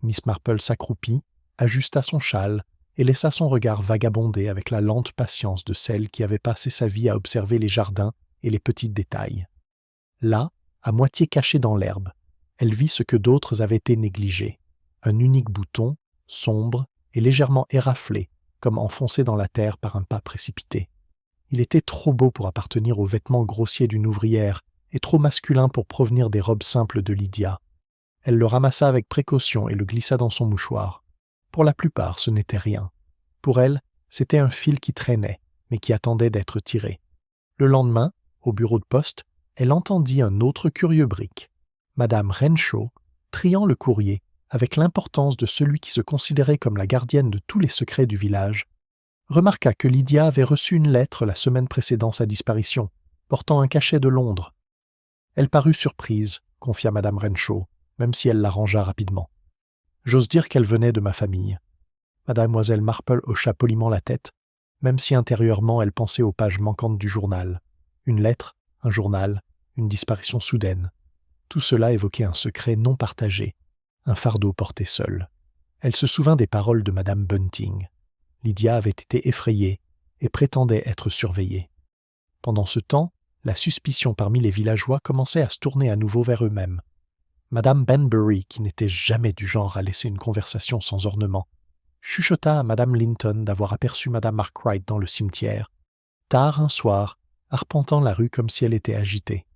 [SPEAKER 1] Miss Marple s'accroupit, ajusta son châle et laissa son regard vagabonder avec la lente patience de celle qui avait passé sa vie à observer les jardins et les petits détails. Là, à moitié cachée dans l'herbe, elle vit ce que d'autres avaient été négligés, un unique bouton, sombre et légèrement éraflé, comme enfoncé dans la terre par un pas précipité. Il était trop beau pour appartenir aux vêtements grossiers d'une ouvrière et trop masculin pour provenir des robes simples de Lydia. Elle le ramassa avec précaution et le glissa dans son mouchoir. Pour la plupart, ce n'était rien. Pour elle, c'était un fil qui traînait, mais qui attendait d'être tiré. Le lendemain, au bureau de poste, elle entendit un autre curieux brick. Madame Renshaw, triant le courrier, avec l'importance de celui qui se considérait comme la gardienne de tous les secrets du village, remarqua que Lydia avait reçu une lettre la semaine précédant sa disparition, portant un cachet de Londres. Elle parut surprise, confia Madame Renshaw, même si elle l'arrangea rapidement. J'ose dire qu'elle venait de ma famille. Mademoiselle Marple hocha poliment la tête, même si intérieurement elle pensait aux pages manquantes du journal. Une lettre, un journal, une disparition soudaine. Tout cela évoquait un secret non partagé, un fardeau porté seul. Elle se souvint des paroles de Madame Bunting. Lydia avait été effrayée et prétendait être surveillée. Pendant ce temps, la suspicion parmi les villageois commençait à se tourner à nouveau vers eux-mêmes. Madame Banbury, qui n'était jamais du genre à laisser une conversation sans ornement, chuchota à Madame Linton d'avoir aperçu Madame Arkwright dans le cimetière, tard un soir, arpentant la rue comme si elle était agitée.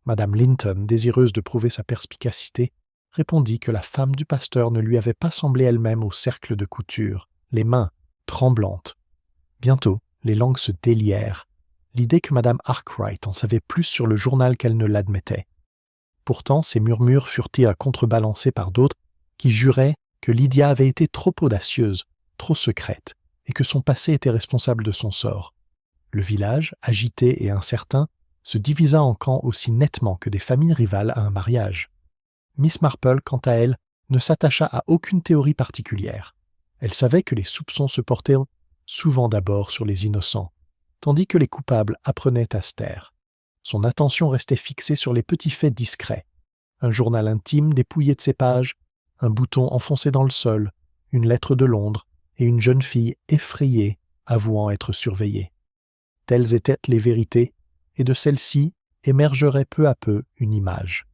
[SPEAKER 1] Madame Linton, désireuse de prouver sa perspicacité, répondit que la femme du pasteur ne lui avait pas semblé elle-même au cercle de couture, les mains tremblantes. Bientôt, les langues se délièrent. L'idée que Madame Arkwright en savait plus sur le journal qu'elle ne l'admettait. Pourtant, ces murmures furent à contrebalancer par d'autres qui juraient que Lydia avait été trop audacieuse, trop secrète, et que son passé était responsable de son sort. Le village, agité et incertain, se divisa en camps aussi nettement que des familles rivales à un mariage. Miss Marple, quant à elle, ne s'attacha à aucune théorie particulière. Elle savait que les soupçons se portaient souvent d'abord sur les innocents, tandis que les coupables apprenaient à se taire. Son attention restait fixée sur les petits faits discrets. Un journal intime dépouillé de ses pages, un bouton enfoncé dans le sol, une lettre de Londres et une jeune fille effrayée avouant être surveillée. Telles étaient les vérités, et de celles-ci émergerait peu à peu une image.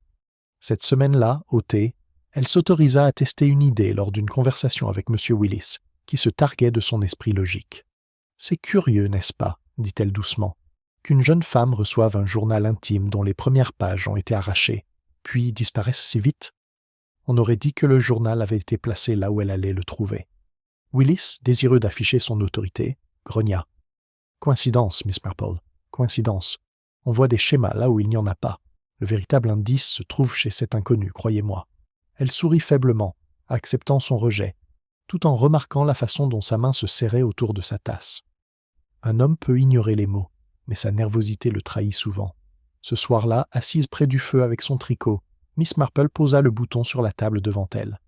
[SPEAKER 1] Cette semaine-là, au thé, elle s'autorisa à tester une idée lors d'une conversation avec M. Willis, qui se targuait de son esprit logique. « C'est curieux, n'est-ce pas, dit-elle doucement, qu'une jeune femme reçoive un journal intime dont les premières pages ont été arrachées, puis disparaissent si vite. On aurait dit que le journal avait été placé là où elle allait le trouver. » Willis, désireux d'afficher son autorité, grogna. « Coïncidence, Miss Marple, coïncidence. On voit des schémas là où il n'y en a pas. Le véritable indice se trouve chez cet inconnu, croyez-moi. » Elle sourit faiblement, acceptant son rejet, tout en remarquant la façon dont sa main se serrait autour de sa tasse. Un homme peut ignorer les mots, mais sa nervosité le trahit souvent. Ce soir-là, assise près du feu avec son tricot, Miss Marple posa le bouton sur la table devant elle.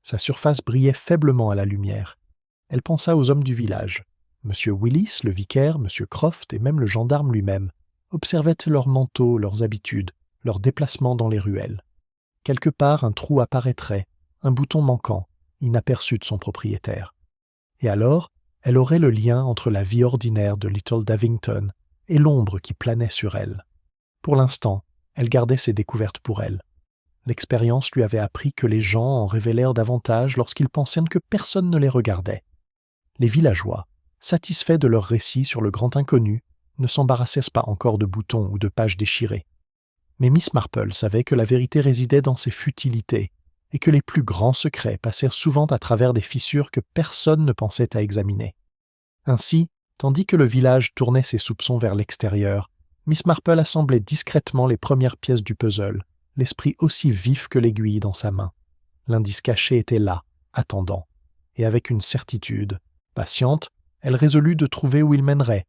[SPEAKER 1] Sa surface brillait faiblement à la lumière. Elle pensa aux hommes du village. M. Willis, le vicaire, M. Croft et même le gendarme lui-même observaient leurs manteaux, leurs habitudes, leurs déplacements dans les ruelles. Quelque part, un trou apparaîtrait, un bouton manquant, inaperçu de son propriétaire. Et alors, elle aurait le lien entre la vie ordinaire de Little Davington et l'ombre qui planait sur elle. Pour l'instant, elle gardait ses découvertes pour elle. L'expérience lui avait appris que les gens en révélèrent davantage lorsqu'ils pensaient que personne ne les regardait. Les villageois, satisfaits de leur récit sur le grand inconnu, ne s'embarrassaient pas encore de boutons ou de pages déchirées. Mais Miss Marple savait que la vérité résidait dans ses futilités et que les plus grands secrets passèrent souvent à travers des fissures que personne ne pensait à examiner. Ainsi, tandis que le village tournait ses soupçons vers l'extérieur, Miss Marple assemblait discrètement les premières pièces du puzzle, l'esprit aussi vif que l'aiguille dans sa main. L'indice caché était là, attendant, et avec une certitude, patiente, elle résolut de trouver où il mènerait.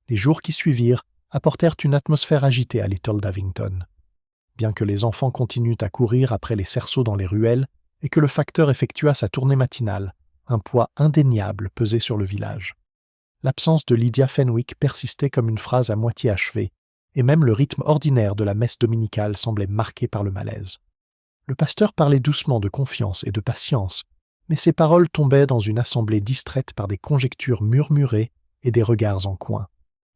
[SPEAKER 1] Les jours qui suivirent apportèrent une atmosphère agitée à Little Davington. Bien que les enfants continuent à courir après les cerceaux dans les ruelles et que le facteur effectua sa tournée matinale, un poids indéniable pesait sur le village. L'absence de Lydia Fenwick persistait comme une phrase à moitié achevée, et même le rythme ordinaire de la messe dominicale semblait marqué par le malaise. Le pasteur parlait doucement de confiance et de patience, mais ses paroles tombaient dans une assemblée distraite par des conjectures murmurées et des regards en coin.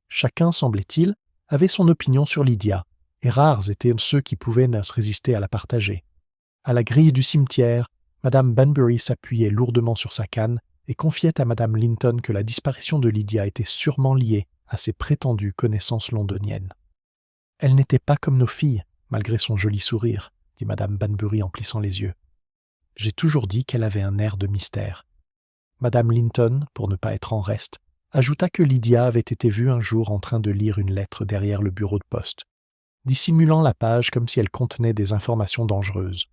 [SPEAKER 1] Chacun, semblait-il, avait son opinion sur Lydia, et rares étaient ceux qui pouvaient se résister à la partager. À la grille du cimetière, Madame Banbury s'appuyait lourdement sur sa canne et confiait à Madame Linton que la disparition de Lydia était sûrement liée à ses prétendues connaissances londoniennes. « Elle n'était pas comme nos filles, malgré son joli sourire, » dit Madame Banbury en plissant les yeux. « J'ai toujours dit qu'elle avait un air de mystère. » Madame Linton, pour ne pas être en reste, ajouta que Lydia avait été vue un jour en train de lire une lettre derrière le bureau de poste, dissimulant la page comme si elle contenait des informations dangereuses.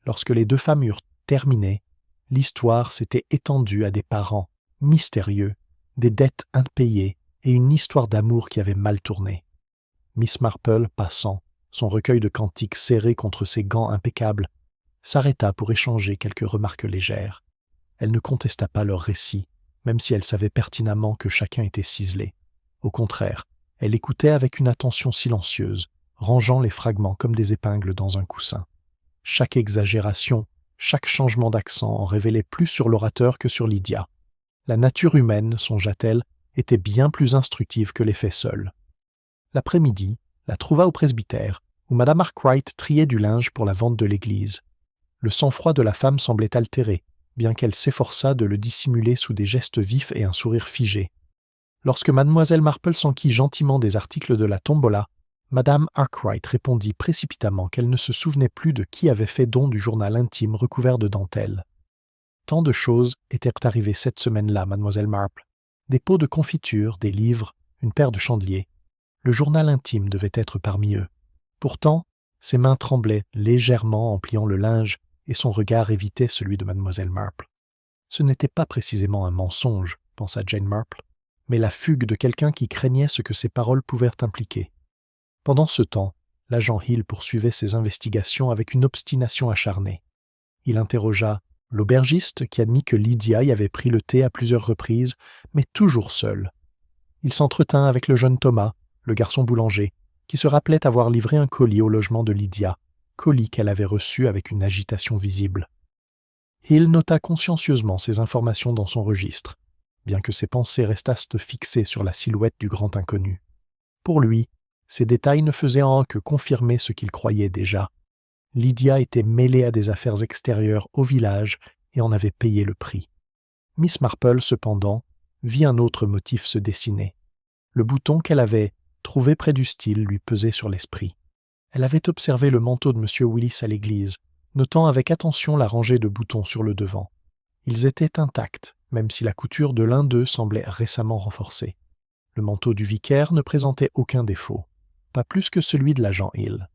[SPEAKER 1] Lorsque les deux femmes eurent terminé, l'histoire s'était étendue à des parents mystérieux, des dettes impayées et une histoire d'amour qui avait mal tourné. Miss Marple, passant, son recueil de cantiques serré contre ses gants impeccables, s'arrêta pour échanger quelques remarques légères. Elle ne contesta pas leur récit, même si elle savait pertinemment que chacun était ciselé. Au contraire, elle écoutait avec une attention silencieuse, rangeant les fragments comme des épingles dans un coussin. Chaque exagération, Chaque changement d'accent en révélait plus sur l'orateur que sur Lydia. La nature humaine, songea-t-elle, était bien plus instructive que les faits seuls. L'après-midi, la trouva au presbytère, où Madame Arkwright triait du linge pour la vente de l'église. Le sang-froid de la femme semblait altéré, bien qu'elle s'efforçât de le dissimuler sous des gestes vifs et un sourire figé. Lorsque Mademoiselle Marple s'enquit gentiment des articles de la tombola, Madame Arkwright répondit précipitamment qu'elle ne se souvenait plus de qui avait fait don du journal intime recouvert de dentelle. Tant de choses étaient arrivées cette semaine-là, Mademoiselle Marple. Des pots de confiture, des livres, une paire de chandeliers. Le journal intime devait être parmi eux. Pourtant, ses mains tremblaient légèrement en pliant le linge et son regard évitait celui de Mademoiselle Marple. Ce n'était pas précisément un mensonge, pensa Jane Marple, mais la fugue de quelqu'un qui craignait ce que ses paroles pouvaient impliquer. Pendant ce temps, l'agent Hill poursuivait ses investigations avec une obstination acharnée. Il interrogea l'aubergiste qui admit que Lydia y avait pris le thé à plusieurs reprises, mais toujours seule. Il s'entretint avec le jeune Thomas, le garçon boulanger, qui se rappelait avoir livré un colis au logement de Lydia, colis qu'elle avait reçu avec une agitation visible. Hill nota consciencieusement ces informations dans son registre, bien que ses pensées restassent fixées sur la silhouette du grand inconnu. Pour lui, ces détails ne faisaient en que confirmer ce qu'il croyait déjà. Lydia était mêlée à des affaires extérieures au village et en avait payé le prix. Miss Marple, cependant, vit un autre motif se dessiner. Le bouton qu'elle avait trouvé près du style lui pesait sur l'esprit. Elle avait observé le manteau de M. Willis à l'église, notant avec attention la rangée de boutons sur le devant. Ils étaient intacts, même si la couture de l'un d'eux semblait récemment renforcée. Le manteau du vicaire ne présentait aucun défaut, pas plus que celui de l'agent Hill.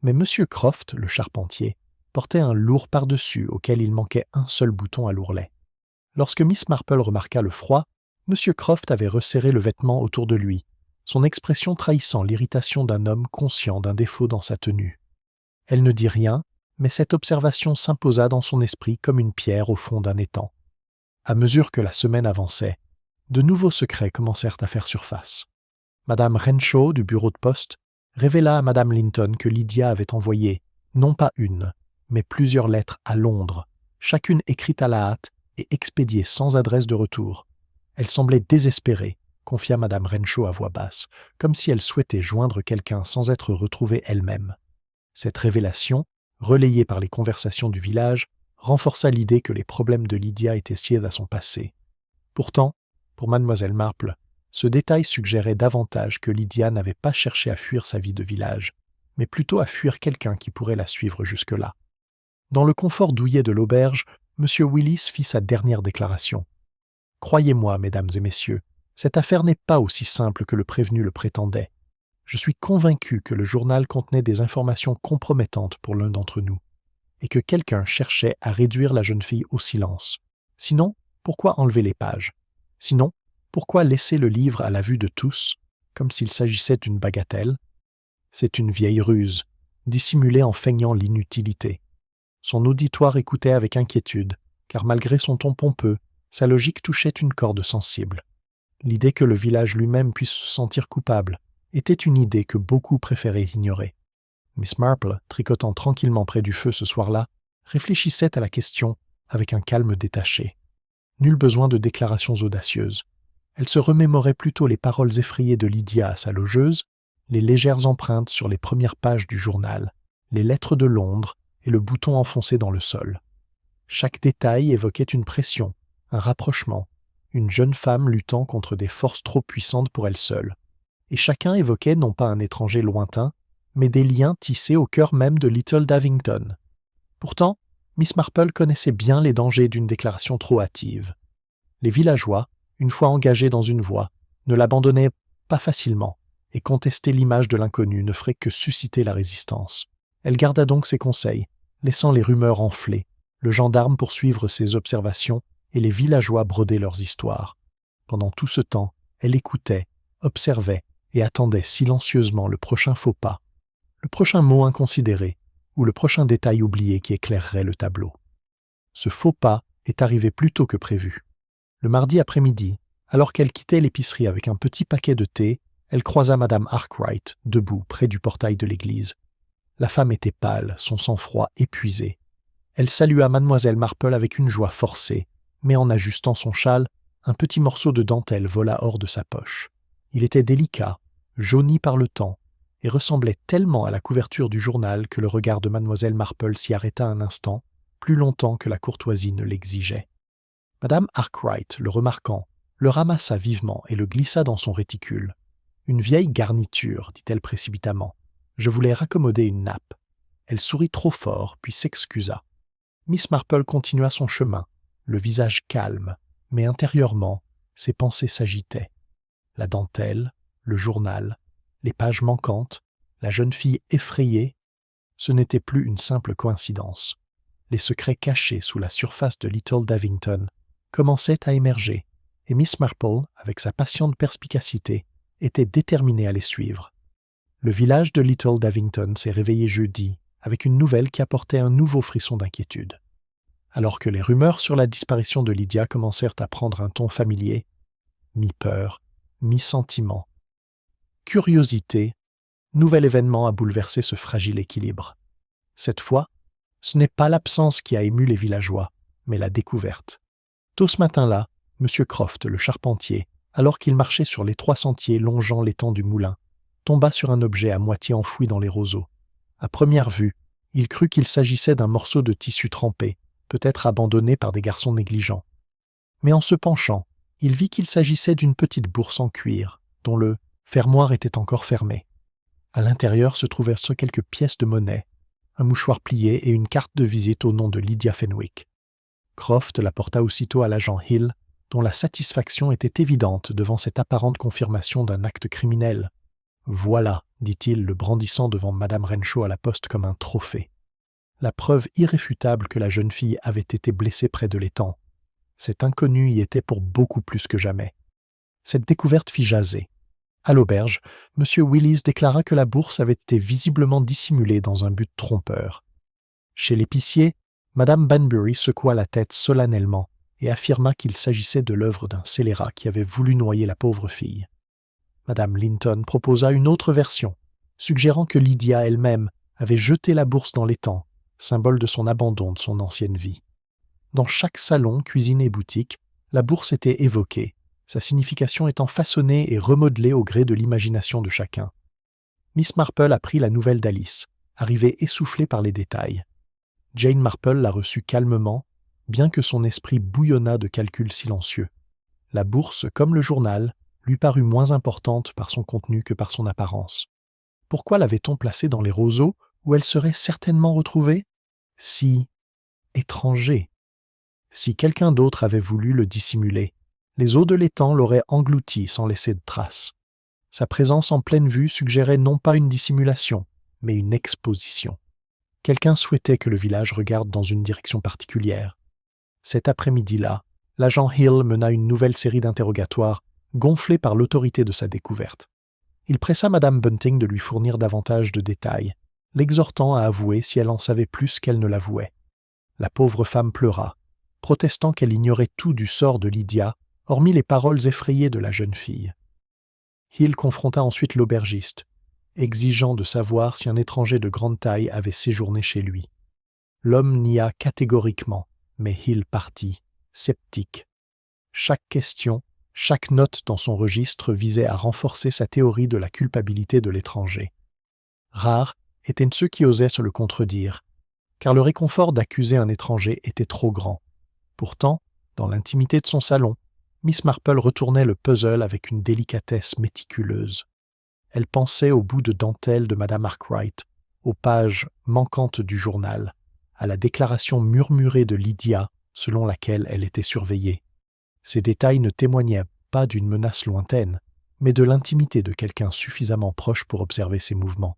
[SPEAKER 1] Mais M. Croft, le charpentier, portait un lourd par-dessus auquel il manquait un seul bouton à l'ourlet. Lorsque Miss Marple remarqua le froid, M. Croft avait resserré le vêtement autour de lui, son expression trahissant l'irritation d'un homme conscient d'un défaut dans sa tenue. Elle ne dit rien, mais cette observation s'imposa dans son esprit comme une pierre au fond d'un étang. À mesure que la semaine avançait, de nouveaux secrets commencèrent à faire surface. Madame Renshaw, du bureau de poste, révéla à Madame Linton que Lydia avait envoyé, non pas une, mais plusieurs lettres à Londres, chacune écrite à la hâte et expédiée sans adresse de retour. Elle semblait désespérée, confia Madame Renshaw à voix basse, comme si elle souhaitait joindre quelqu'un sans être retrouvée elle-même. Cette révélation, relayée par les conversations du village, renforça l'idée que les problèmes de Lydia étaient liés à son passé. Pourtant, pour Mademoiselle Marple, ce détail suggérait davantage que Lydia n'avait pas cherché à fuir sa vie de village, mais plutôt à fuir quelqu'un qui pourrait la suivre jusque-là. Dans le confort douillet de l'auberge, M. Willis fit sa dernière déclaration. « Croyez-moi, mesdames et messieurs, cette affaire n'est pas aussi simple que le prévenu le prétendait. Je suis convaincu que le journal contenait des informations compromettantes pour l'un d'entre nous, et que quelqu'un cherchait à réduire la jeune fille au silence. Sinon, pourquoi enlever les pages? Sinon, pourquoi laisser le livre à la vue de tous, comme s'il s'agissait d'une bagatelle? C'est une vieille ruse, dissimulée en feignant l'inutilité. Son auditoire écoutait avec inquiétude, car malgré son ton pompeux, sa logique touchait une corde sensible. L'idée que le village lui-même puisse se sentir coupable était une idée que beaucoup préféraient ignorer. Miss Marple, tricotant tranquillement près du feu ce soir-là, réfléchissait à la question avec un calme détaché. Nul besoin de déclarations audacieuses. Elle se remémorait plutôt les paroles effrayées de Lydia à sa logeuse, les légères empreintes sur les premières pages du journal, les lettres de Londres et le bouton enfoncé dans le sol. Chaque détail évoquait une pression, un rapprochement, une jeune femme luttant contre des forces trop puissantes pour elle seule. Et chacun évoquait non pas un étranger lointain, mais des liens tissés au cœur même de Little Davington. Pourtant, Miss Marple connaissait bien les dangers d'une déclaration trop hâtive. Les villageois, une fois engagés dans une voie, ne l'abandonnaient pas facilement, et contester l'image de l'inconnu ne ferait que susciter la résistance. Elle garda donc ses conseils, laissant les rumeurs enfler, le gendarme poursuivre ses observations et les villageois broder leurs histoires. Pendant tout ce temps, elle écoutait, observait et attendait silencieusement le prochain faux pas, le prochain mot inconsidéré ou le prochain détail oublié qui éclairerait le tableau. Ce faux pas est arrivé plus tôt que prévu. Le mardi après-midi, alors qu'elle quittait l'épicerie avec un petit paquet de thé, elle croisa Madame Arkwright, debout près du portail de l'église. La femme était pâle, son sang-froid épuisé. Elle salua mademoiselle Marple avec une joie forcée, mais en ajustant son châle, un petit morceau de dentelle vola hors de sa poche. Il était délicat, jauni par le temps, et ressemblait tellement à la couverture du journal que le regard de mademoiselle Marple s'y arrêta un instant, plus longtemps que la courtoisie ne l'exigeait. Madame Arkwright, le remarquant, le ramassa vivement et le glissa dans son réticule. « Une vieille garniture, dit-elle précipitamment. Je voulais raccommoder une nappe. » Elle sourit trop fort, puis s'excusa. Miss Marple continua son chemin, le visage calme, mais intérieurement, ses pensées s'agitaient. La dentelle, le journal, les pages manquantes, la jeune fille effrayée, ce n'était plus une simple coïncidence. Les secrets cachés sous la surface de Little Davington commençaient à émerger, et Miss Marple, avec sa patiente perspicacité, était déterminée à les suivre. Le village de Little Davington s'est réveillé jeudi, avec une nouvelle qui apportait un nouveau frisson d'inquiétude. Alors que les rumeurs sur la disparition de Lydia commencèrent à prendre un ton familier, mi-peur, mi-sentiment. Curiosité, nouvel événement a bouleversé ce fragile équilibre. Cette fois, ce n'est pas l'absence qui a ému les villageois, mais la découverte. Tôt ce matin-là, M. Croft, le charpentier, alors qu'il marchait sur l'étroit sentier longeant l'étang du moulin, tomba sur un objet à moitié enfoui dans les roseaux. À première vue, il crut qu'il s'agissait d'un morceau de tissu trempé, peut-être abandonné par des garçons négligents. Mais en se penchant, il vit qu'il s'agissait d'une petite bourse en cuir, dont le fermoir était encore fermé. À l'intérieur se trouvaient quelques pièces de monnaie, un mouchoir plié et une carte de visite au nom de Lydia Fenwick. Croft la porta aussitôt à l'agent Hill, dont la satisfaction était évidente devant cette apparente confirmation d'un acte criminel. « Voilà », dit-il, le brandissant devant Madame Renshaw à la poste comme un trophée. La preuve irréfutable que la jeune fille avait été blessée près de l'étang. Cet inconnu y était pour beaucoup plus que jamais. Cette découverte fit jaser. À l'auberge, M. Willis déclara que la bourse avait été visiblement dissimulée dans un but trompeur. Chez l'épicier, Madame Banbury secoua la tête solennellement et affirma qu'il s'agissait de l'œuvre d'un scélérat qui avait voulu noyer la pauvre fille. Madame Linton proposa une autre version, suggérant que Lydia elle-même avait jeté la bourse dans l'étang, symbole de son abandon de son ancienne vie. Dans chaque salon, cuisine et boutique, la bourse était évoquée, sa signification étant façonnée et remodelée au gré de l'imagination de chacun. Miss Marple apprit la nouvelle d'Alice, arrivée essoufflée par les détails. Jane Marple la reçut calmement, bien que son esprit bouillonnât de calculs silencieux. La bourse, comme le journal, lui parut moins importante par son contenu que par son apparence. Pourquoi l'avait-on placée dans les roseaux, où elle serait certainement retrouvée? Si étranger. Si quelqu'un d'autre avait voulu le dissimuler, les eaux de l'étang l'auraient englouti sans laisser de traces. Sa présence en pleine vue suggérait non pas une dissimulation, mais une exposition. Quelqu'un souhaitait que le village regarde dans une direction particulière. Cet après-midi-là, l'agent Hill mena une nouvelle série d'interrogatoires, gonflé par l'autorité de sa découverte. Il pressa Madame Bunting de lui fournir davantage de détails, l'exhortant à avouer si elle en savait plus qu'elle ne l'avouait. La pauvre femme pleura, protestant qu'elle ignorait tout du sort de Lydia, hormis les paroles effrayées de la jeune fille. Hill confronta ensuite l'aubergiste, exigeant de savoir si un étranger de grande taille avait séjourné chez lui. L'homme nia catégoriquement, mais Hill partit, sceptique. Chaque question, chaque note dans son registre visait à renforcer sa théorie de la culpabilité de l'étranger. Rares étaient ceux qui osaient se le contredire, car le réconfort d'accuser un étranger était trop grand. Pourtant, dans l'intimité de son salon, Miss Marple retournait le puzzle avec une délicatesse méticuleuse. Elle pensait au bout de dentelle de Madame Arkwright, aux pages manquantes du journal, à la déclaration murmurée de Lydia selon laquelle elle était surveillée. Ces détails ne témoignaient pas d'une menace lointaine, mais de l'intimité de quelqu'un suffisamment proche pour observer ses mouvements,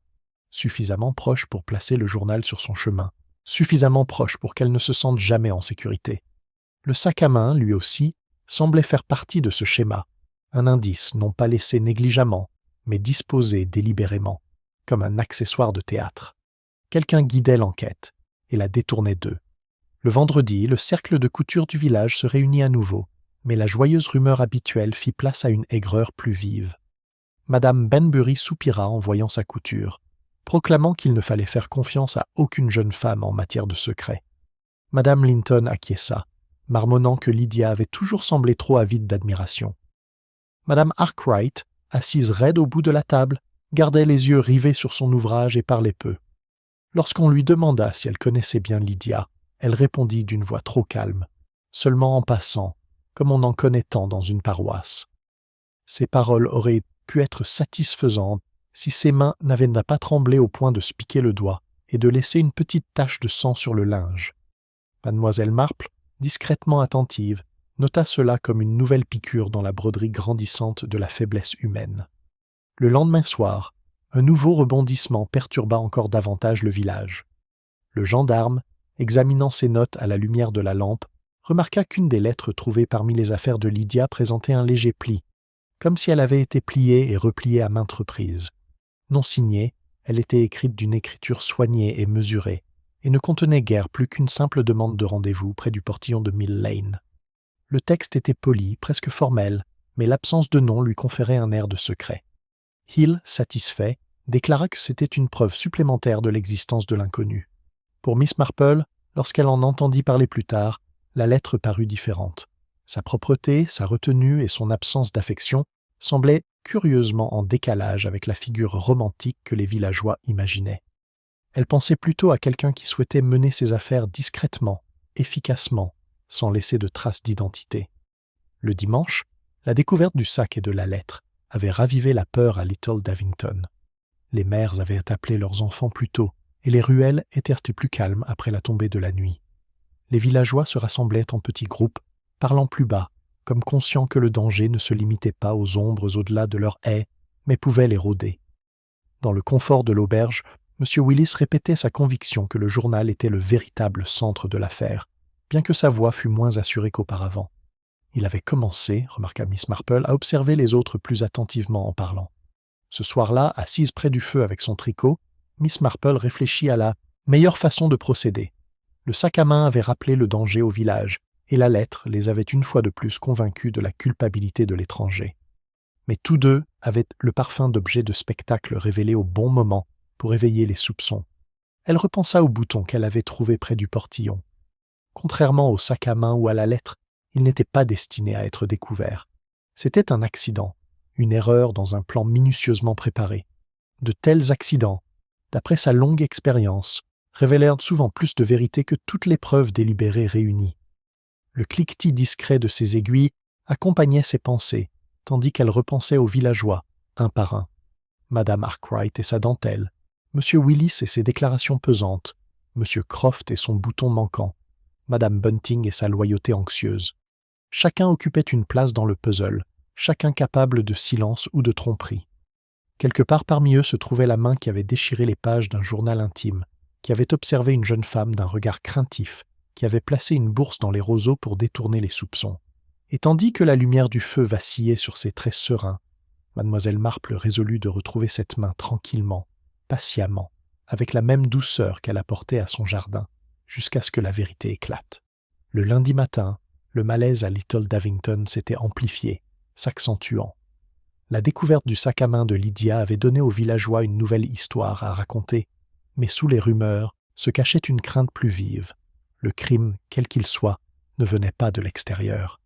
[SPEAKER 1] suffisamment proche pour placer le journal sur son chemin, suffisamment proche pour qu'elle ne se sente jamais en sécurité. Le sac à main, lui aussi, semblait faire partie de ce schéma, un indice non pas laissé négligemment, mais disposé délibérément, comme un accessoire de théâtre. Quelqu'un guidait l'enquête et la détournait d'eux. Le vendredi, le cercle de couture du village se réunit à nouveau, mais la joyeuse rumeur habituelle fit place à une aigreur plus vive. Madame Banbury soupira en voyant sa couture, proclamant qu'il ne fallait faire confiance à aucune jeune femme en matière de secret. Madame Linton acquiesça, marmonnant que Lydia avait toujours semblé trop avide d'admiration. Madame Arkwright, assise raide au bout de la table, gardait les yeux rivés sur son ouvrage et parlait peu. Lorsqu'on lui demanda si elle connaissait bien Lydia, elle répondit d'une voix trop calme, seulement en passant, comme on en connaît tant dans une paroisse. Ses paroles auraient pu être satisfaisantes si ses mains n'avaient pas tremblé au point de se piquer le doigt et de laisser une petite tache de sang sur le linge. Mademoiselle Marple, discrètement attentive, nota cela comme une nouvelle piqûre dans la broderie grandissante de la faiblesse humaine. Le lendemain soir, un nouveau rebondissement perturba encore davantage le village. Le gendarme, examinant ses notes à la lumière de la lampe, remarqua qu'une des lettres trouvées parmi les affaires de Lydia présentait un léger pli, comme si elle avait été pliée et repliée à maintes reprises. Non signée, elle était écrite d'une écriture soignée et mesurée, et ne contenait guère plus qu'une simple demande de rendez-vous près du portillon de Mill Lane. Le texte était poli, presque formel, mais l'absence de nom lui conférait un air de secret. Hill, satisfait, déclara que c'était une preuve supplémentaire de l'existence de l'inconnu. Pour Miss Marple, lorsqu'elle en entendit parler plus tard, la lettre parut différente. Sa propreté, sa retenue et son absence d'affection semblaient curieusement en décalage avec la figure romantique que les villageois imaginaient. Elle pensait plutôt à quelqu'un qui souhaitait mener ses affaires discrètement, efficacement, sans laisser de traces d'identité. Le dimanche, la découverte du sac et de la lettre avait ravivé la peur à Little Davington. Les mères avaient appelé leurs enfants plus tôt, et les ruelles étaient plus calmes après la tombée de la nuit. Les villageois se rassemblaient en petits groupes, parlant plus bas, comme conscients que le danger ne se limitait pas aux ombres au-delà de leurs haies, mais pouvait les rôder. Dans le confort de l'auberge, M. Willis répétait sa conviction que le journal était le véritable centre de l'affaire, bien que sa voix fût moins assurée qu'auparavant. Il avait commencé, remarqua Miss Marple, à observer les autres plus attentivement en parlant. Ce soir-là, assise près du feu avec son tricot, Miss Marple réfléchit à la meilleure façon de procéder. Le sac à main avait rappelé le danger au village, et la lettre les avait une fois de plus convaincus de la culpabilité de l'étranger. Mais tous deux avaient le parfum d'objets de spectacle révélés au bon moment pour éveiller les soupçons. Elle repensa au bouton qu'elle avait trouvé près du portillon. Contrairement au sac à main ou à la lettre, il n'était pas destiné à être découvert. C'était un accident, une erreur dans un plan minutieusement préparé. De tels accidents, d'après sa longue expérience, révélèrent souvent plus de vérité que toutes les preuves délibérées réunies. Le cliquetis discret de ses aiguilles accompagnait ses pensées, tandis qu'elle repensait aux villageois, un par un. Madame Arkwright et sa dentelle, M. Willis et ses déclarations pesantes, M. Croft et son bouton manquant, Madame Bunting et sa loyauté anxieuse. Chacun occupait une place dans le puzzle, chacun capable de silence ou de tromperie. Quelque part parmi eux se trouvait la main qui avait déchiré les pages d'un journal intime, qui avait observé une jeune femme d'un regard craintif, qui avait placé une bourse dans les roseaux pour détourner les soupçons. Et tandis que la lumière du feu vacillait sur ses traits sereins, Mademoiselle Marple résolut de retrouver cette main tranquillement, patiemment, avec la même douceur qu'elle apportait à son jardin, jusqu'à ce que la vérité éclate. Le lundi matin, le malaise à Little Davington s'était amplifié, s'accentuant. La découverte du sac à main de Lydia avait donné aux villageois une nouvelle histoire à raconter, mais sous les rumeurs se cachait une crainte plus vive. Le crime, quel qu'il soit, ne venait pas de l'extérieur.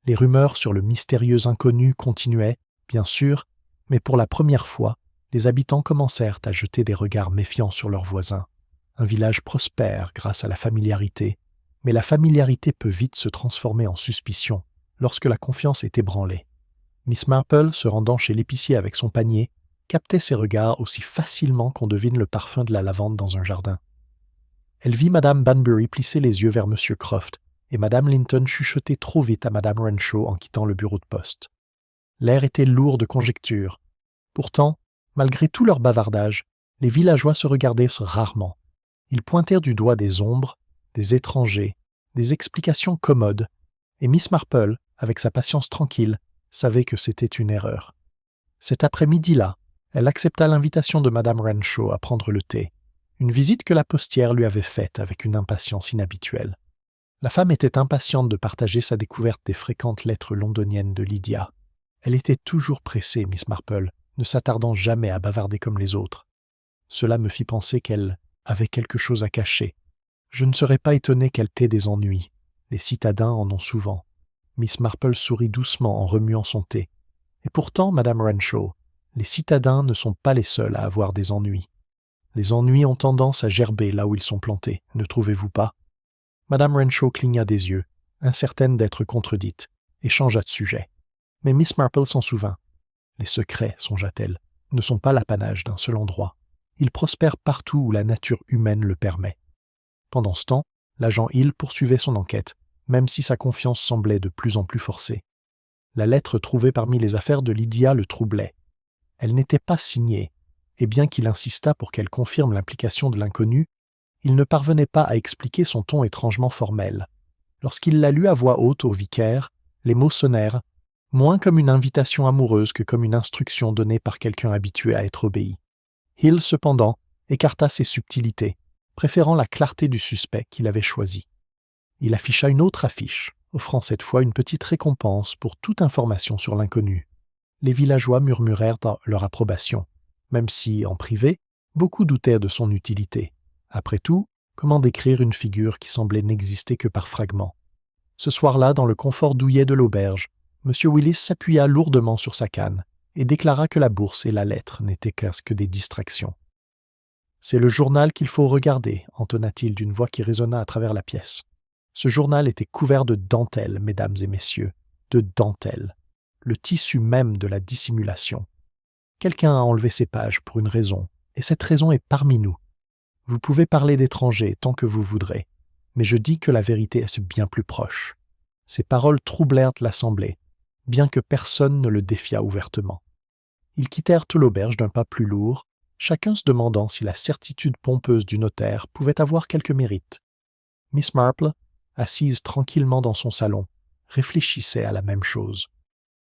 [SPEAKER 1] Les rumeurs sur le mystérieux inconnu continuaient, bien sûr, mais pour la première fois, les habitants commencèrent à jeter des regards méfiants sur leurs voisins. Un village prospère grâce à la familiarité, mais la familiarité peut vite se transformer en suspicion lorsque la confiance est ébranlée. Miss Marple, se rendant chez l'épicier avec son panier, captait ses regards aussi facilement qu'on devine le parfum de la lavande dans un jardin. Elle vit Madame Banbury plisser les yeux vers M. Croft et Madame Linton chuchoter trop vite à Madame Renshaw en quittant le bureau de poste. L'air était lourd de conjectures. Pourtant, malgré tout leur bavardage, les villageois se regardaient rarement. Ils pointèrent du doigt des ombres, des étrangers, des explications commodes, et Miss Marple, avec sa patience tranquille, savait que c'était une erreur. Cet après-midi-là, elle accepta l'invitation de Madame Renshaw à prendre le thé, une visite que la postière lui avait faite avec une impatience inhabituelle. La femme était impatiente de partager sa découverte des fréquentes lettres londoniennes de Lydia. Elle était toujours pressée, Miss Marple, ne s'attardant jamais à bavarder comme les autres. Cela me fit penser qu'elle avait quelque chose à cacher. Je ne serais pas étonné qu'elle t'ait des ennuis. Les citadins en ont souvent. Miss Marple sourit doucement en remuant son thé. Et pourtant, Madame Renshaw, les citadins ne sont pas les seuls à avoir des ennuis. Les ennuis ont tendance à gerber là où ils sont plantés, ne trouvez-vous pas? Madame Renshaw cligna des yeux, incertaine d'être contredite, et changea de sujet. Mais Miss Marple s'en souvint. Les secrets, songea-t-elle, ne sont pas l'apanage d'un seul endroit. Ils prospèrent partout où la nature humaine le permet. Pendant ce temps, l'agent Hill poursuivait son enquête, même si sa confiance semblait de plus en plus forcée. La lettre trouvée parmi les affaires de Lydia le troublait. Elle n'était pas signée, et bien qu'il insistât pour qu'elle confirme l'implication de l'inconnu, il ne parvenait pas à expliquer son ton étrangement formel. Lorsqu'il la lut à voix haute au vicaire, les mots sonnèrent, moins comme une invitation amoureuse que comme une instruction donnée par quelqu'un habitué à être obéi. Hill, cependant, écarta ces subtilités, préférant la clarté du suspect qu'il avait choisi. Il afficha une autre affiche, offrant cette fois une petite récompense pour toute information sur l'inconnu. Les villageois murmurèrent leur approbation, même si, en privé, beaucoup doutèrent de son utilité. Après tout, comment décrire une figure qui semblait n'exister que par fragments? Ce soir-là, dans le confort douillet de l'auberge, M. Willis s'appuya lourdement sur sa canne et déclara que la bourse et la lettre n'étaient que des distractions. « C'est le journal qu'il faut regarder » entonna-t-il d'une voix qui résonna à travers la pièce. Ce journal était couvert de dentelle, mesdames et messieurs, de dentelle, le tissu même de la dissimulation. Quelqu'un a enlevé ces pages pour une raison, et cette raison est parmi nous. Vous pouvez parler d'étrangers tant que vous voudrez, mais je dis que la vérité est bien plus proche. Ces paroles troublèrent l'assemblée, bien que personne ne le défiât ouvertement. Ils quittèrent l'auberge d'un pas plus lourd, chacun se demandant si la certitude pompeuse du notaire pouvait avoir quelque mérite. Miss Marple, assise tranquillement dans son salon, réfléchissait à la même chose.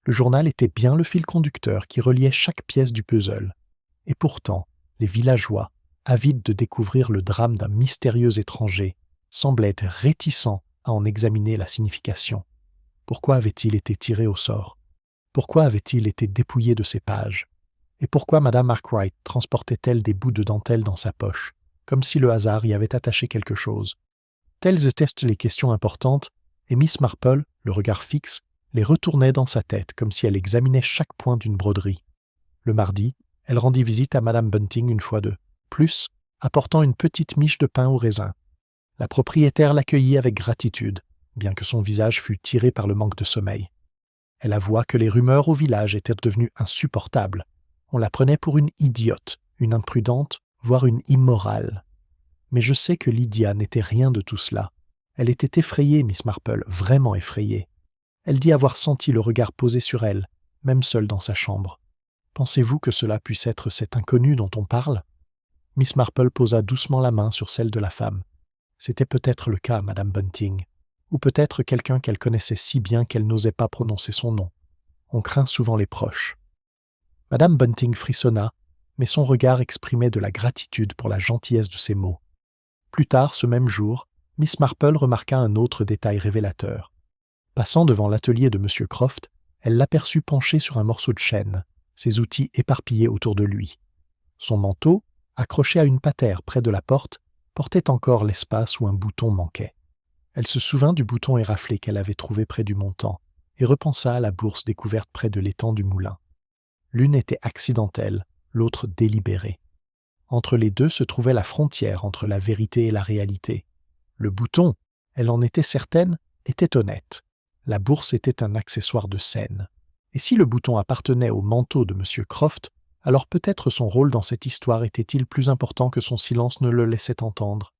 [SPEAKER 1] Le journal était bien le fil conducteur qui reliait chaque pièce du puzzle. Et pourtant, les villageois, avides de découvrir le drame d'un mystérieux étranger, semblaient être réticents à en examiner la signification. Pourquoi avait-il été tiré au sort? Pourquoi avait-il été dépouillé de ses pages? Et pourquoi Madame Arkwright transportait-elle des bouts de dentelle dans sa poche, comme si le hasard y avait attaché quelque chose? Telles étaient les questions importantes, et Miss Marple, le regard fixe, les retournait dans sa tête comme si elle examinait chaque point d'une broderie. Le mardi, elle rendit visite à Madame Bunting une fois de plus, apportant une petite miche de pain au raisin. La propriétaire l'accueillit avec gratitude, bien que son visage fût tiré par le manque de sommeil. Elle avoua que les rumeurs au village étaient devenues insupportables. On la prenait pour une idiote, une imprudente, voire une immorale. Mais je sais que Lydia n'était rien de tout cela. Elle était effrayée, Miss Marple, vraiment effrayée. Elle dit avoir senti le regard posé sur elle, même seule dans sa chambre. Pensez-vous que cela puisse être cet inconnu dont on parle? Miss Marple posa doucement la main sur celle de la femme. C'était peut-être le cas, Madame Bunting, ou peut-être quelqu'un qu'elle connaissait si bien qu'elle n'osait pas prononcer son nom. On craint souvent les proches. Madame Bunting frissonna, mais son regard exprimait de la gratitude pour la gentillesse de ses mots. Plus tard, ce même jour, Miss Marple remarqua un autre détail révélateur. Passant devant l'atelier de M. Croft, elle l'aperçut penché sur un morceau de chêne, ses outils éparpillés autour de lui. Son manteau, accroché à une patère près de la porte, portait encore l'espace où un bouton manquait. Elle se souvint du bouton éraflé qu'elle avait trouvé près du montant et repensa à la bourse découverte près de l'étang du moulin. L'une était accidentelle, l'autre délibérée. Entre les deux se trouvait la frontière entre la vérité et la réalité. Le bouton, elle en était certaine, était honnête. La bourse était un accessoire de scène. Et si le bouton appartenait au manteau de M. Croft, alors peut-être son rôle dans cette histoire était-il plus important que son silence ne le laissait entendre.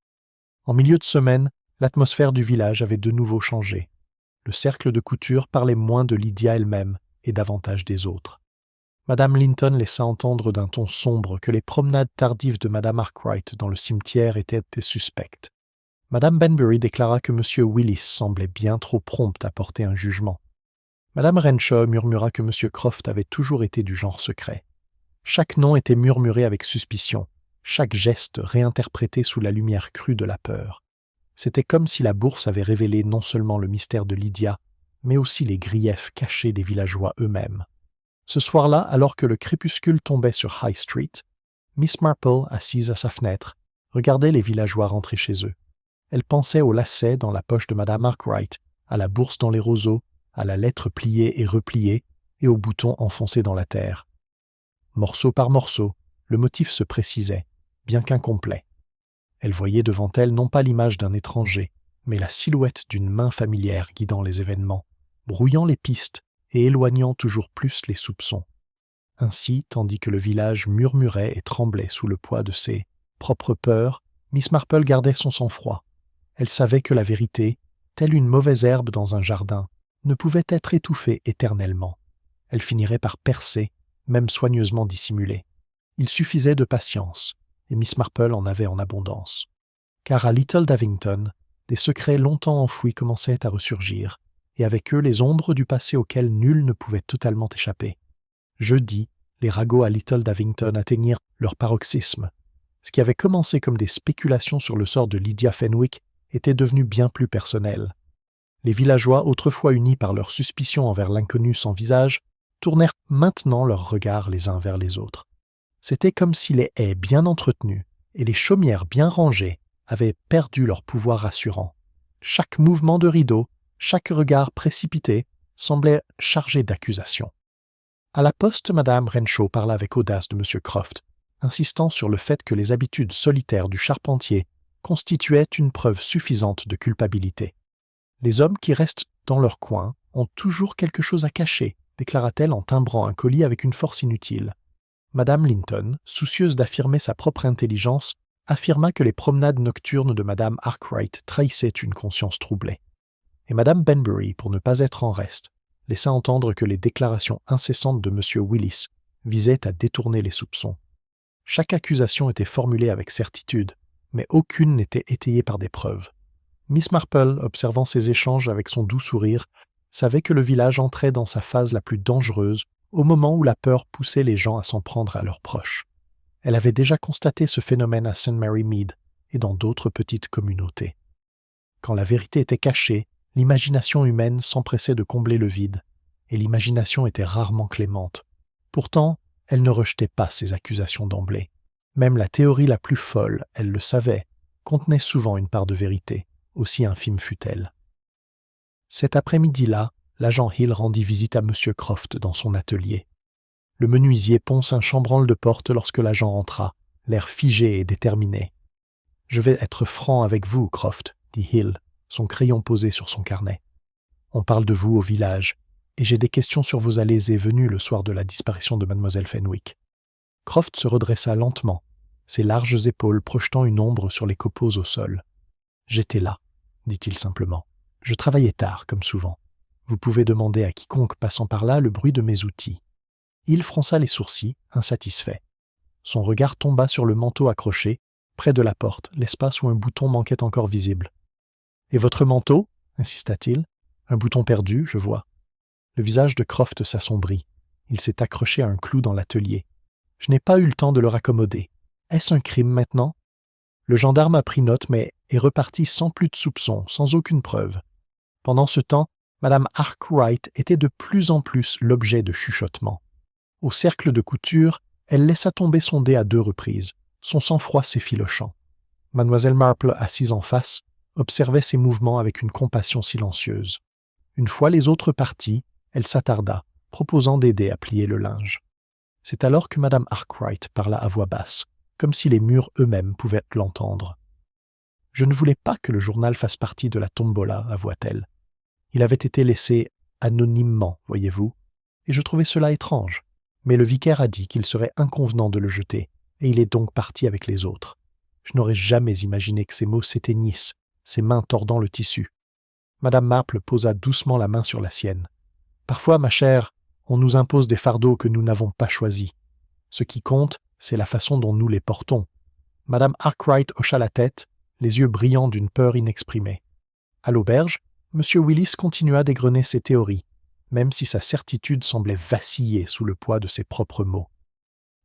[SPEAKER 1] En milieu de semaine, l'atmosphère du village avait de nouveau changé. Le cercle de couture parlait moins de Lydia elle-même et davantage des autres. Madame Linton laissa entendre d'un ton sombre que les promenades tardives de Madame Arkwright dans le cimetière étaient suspectes. Madame Benbury déclara que M. Willis semblait bien trop prompt à porter un jugement. Madame Renshaw murmura que M. Croft avait toujours été du genre secret. Chaque nom était murmuré avec suspicion, chaque geste réinterprété sous la lumière crue de la peur. C'était comme si la bourse avait révélé non seulement le mystère de Lydia, mais aussi les griefs cachés des villageois eux-mêmes. Ce soir-là, alors que le crépuscule tombait sur High Street, Miss Marple, assise à sa fenêtre, regardait les villageois rentrer chez eux. Elle pensait au lacet dans la poche de Madame Arkwright, à la bourse dans les roseaux, à la lettre pliée et repliée, et au bouton enfoncé dans la terre. Morceau par morceau, le motif se précisait, bien qu'incomplet. Elle voyait devant elle non pas l'image d'un étranger, mais la silhouette d'une main familière guidant les événements, brouillant les pistes et éloignant toujours plus les soupçons. Ainsi, tandis que le village murmurait et tremblait sous le poids de ses propres peurs, Miss Marple gardait son sang-froid. Elle savait que la vérité, telle une mauvaise herbe dans un jardin, ne pouvait être étouffée éternellement. Elle finirait par percer, même soigneusement dissimulée. Il suffisait de patience, et Miss Marple en avait en abondance. Car à Little Davington, des secrets longtemps enfouis commençaient à ressurgir, et avec eux les ombres du passé auxquelles nul ne pouvait totalement échapper. Jeudi, les ragots à Little Davington atteignirent leur paroxysme. Ce qui avait commencé comme des spéculations sur le sort de Lydia Fenwick était devenu bien plus personnel. Les villageois, autrefois unis par leurs suspicions envers l'inconnu sans visage, tournèrent maintenant leurs regards les uns vers les autres. C'était comme si les haies bien entretenues et les chaumières bien rangées avaient perdu leur pouvoir rassurant. Chaque mouvement de rideau, chaque regard précipité semblait chargé d'accusations. À la poste, Madame Renshaw parla avec audace de M. Croft, insistant sur le fait que les habitudes solitaires du charpentier constituaient une preuve suffisante de culpabilité. Les hommes qui restent dans leur coin ont toujours quelque chose à cacher, déclara-t-elle en timbrant un colis avec une force inutile. Madame Linton, soucieuse d'affirmer sa propre intelligence, affirma que les promenades nocturnes de Madame Arkwright trahissaient une conscience troublée. Et Madame Benbury, pour ne pas être en reste, laissa entendre que les déclarations incessantes de M. Willis visaient à détourner les soupçons. Chaque accusation était formulée avec certitude, mais aucune n'était étayée par des preuves. Miss Marple, observant ces échanges avec son doux sourire, savait que le village entrait dans sa phase la plus dangereuse au moment où la peur poussait les gens à s'en prendre à leurs proches. Elle avait déjà constaté ce phénomène à St. Mary Mead et dans d'autres petites communautés. Quand la vérité était cachée, l'imagination humaine s'empressait de combler le vide, et l'imagination était rarement clémente. Pourtant, elle ne rejetait pas ces accusations d'emblée. Même la théorie la plus folle, elle le savait, contenait souvent une part de vérité, aussi infime fût-elle. Cet après-midi-là, l'agent Hill rendit visite à M. Croft dans son atelier. Le menuisier ponce un chambranle de porte lorsque l'agent entra, l'air figé et déterminé. « Je vais être franc avec vous, Croft, » dit Hill, son crayon posé sur son carnet. « On parle de vous au village, et j'ai des questions sur vos allées et venues le soir de la disparition de Mademoiselle Fenwick. » Croft se redressa lentement, ses larges épaules projetant une ombre sur les copeaux au sol. « J'étais là, » dit-il simplement. « Je travaillais tard, comme souvent. Vous pouvez demander à quiconque passant par là le bruit de mes outils. » Il fronça les sourcils, insatisfait. Son regard tomba sur le manteau accroché, près de la porte, l'espace où un bouton manquait encore visible. « Et votre manteau » insista-t-il. « Un bouton perdu, je vois. » Le visage de Croft s'assombrit. Il s'est accroché à un clou dans l'atelier. « Je n'ai pas eu le temps de le raccommoder. Est-ce un crime maintenant ?» Le gendarme a pris note, mais est reparti sans plus de soupçons, sans aucune preuve. Pendant ce temps, Madame Arkwright était de plus en plus l'objet de chuchotements. Au cercle de couture, elle laissa tomber son dé à 2 reprises, son sang-froid s'effilochant. Mademoiselle Marple, assise en face, observait ses mouvements avec une compassion silencieuse. Une fois les autres partis, elle s'attarda, proposant d'aider à plier le linge. C'est alors que Madame Arkwright parla à voix basse, comme si les murs eux-mêmes pouvaient l'entendre. « Je ne voulais pas que le journal fasse partie de la tombola, avoua-t-elle. Il avait été laissé anonymement, voyez-vous, et je trouvais cela étrange. Mais le vicaire a dit qu'il serait inconvenant de le jeter, et il est donc parti avec les autres. Je n'aurais jamais imaginé que ces mots s'éteignissent, ses mains tordant le tissu. Madame Marple posa doucement la main sur la sienne. « Parfois, ma chère, on nous impose des fardeaux que nous n'avons pas choisis. Ce qui compte, c'est la façon dont nous les portons. » Madame Arkwright hocha la tête, les yeux brillants d'une peur inexprimée. À l'auberge, M. Willis continua d'égrener ses théories, même si sa certitude semblait vaciller sous le poids de ses propres mots.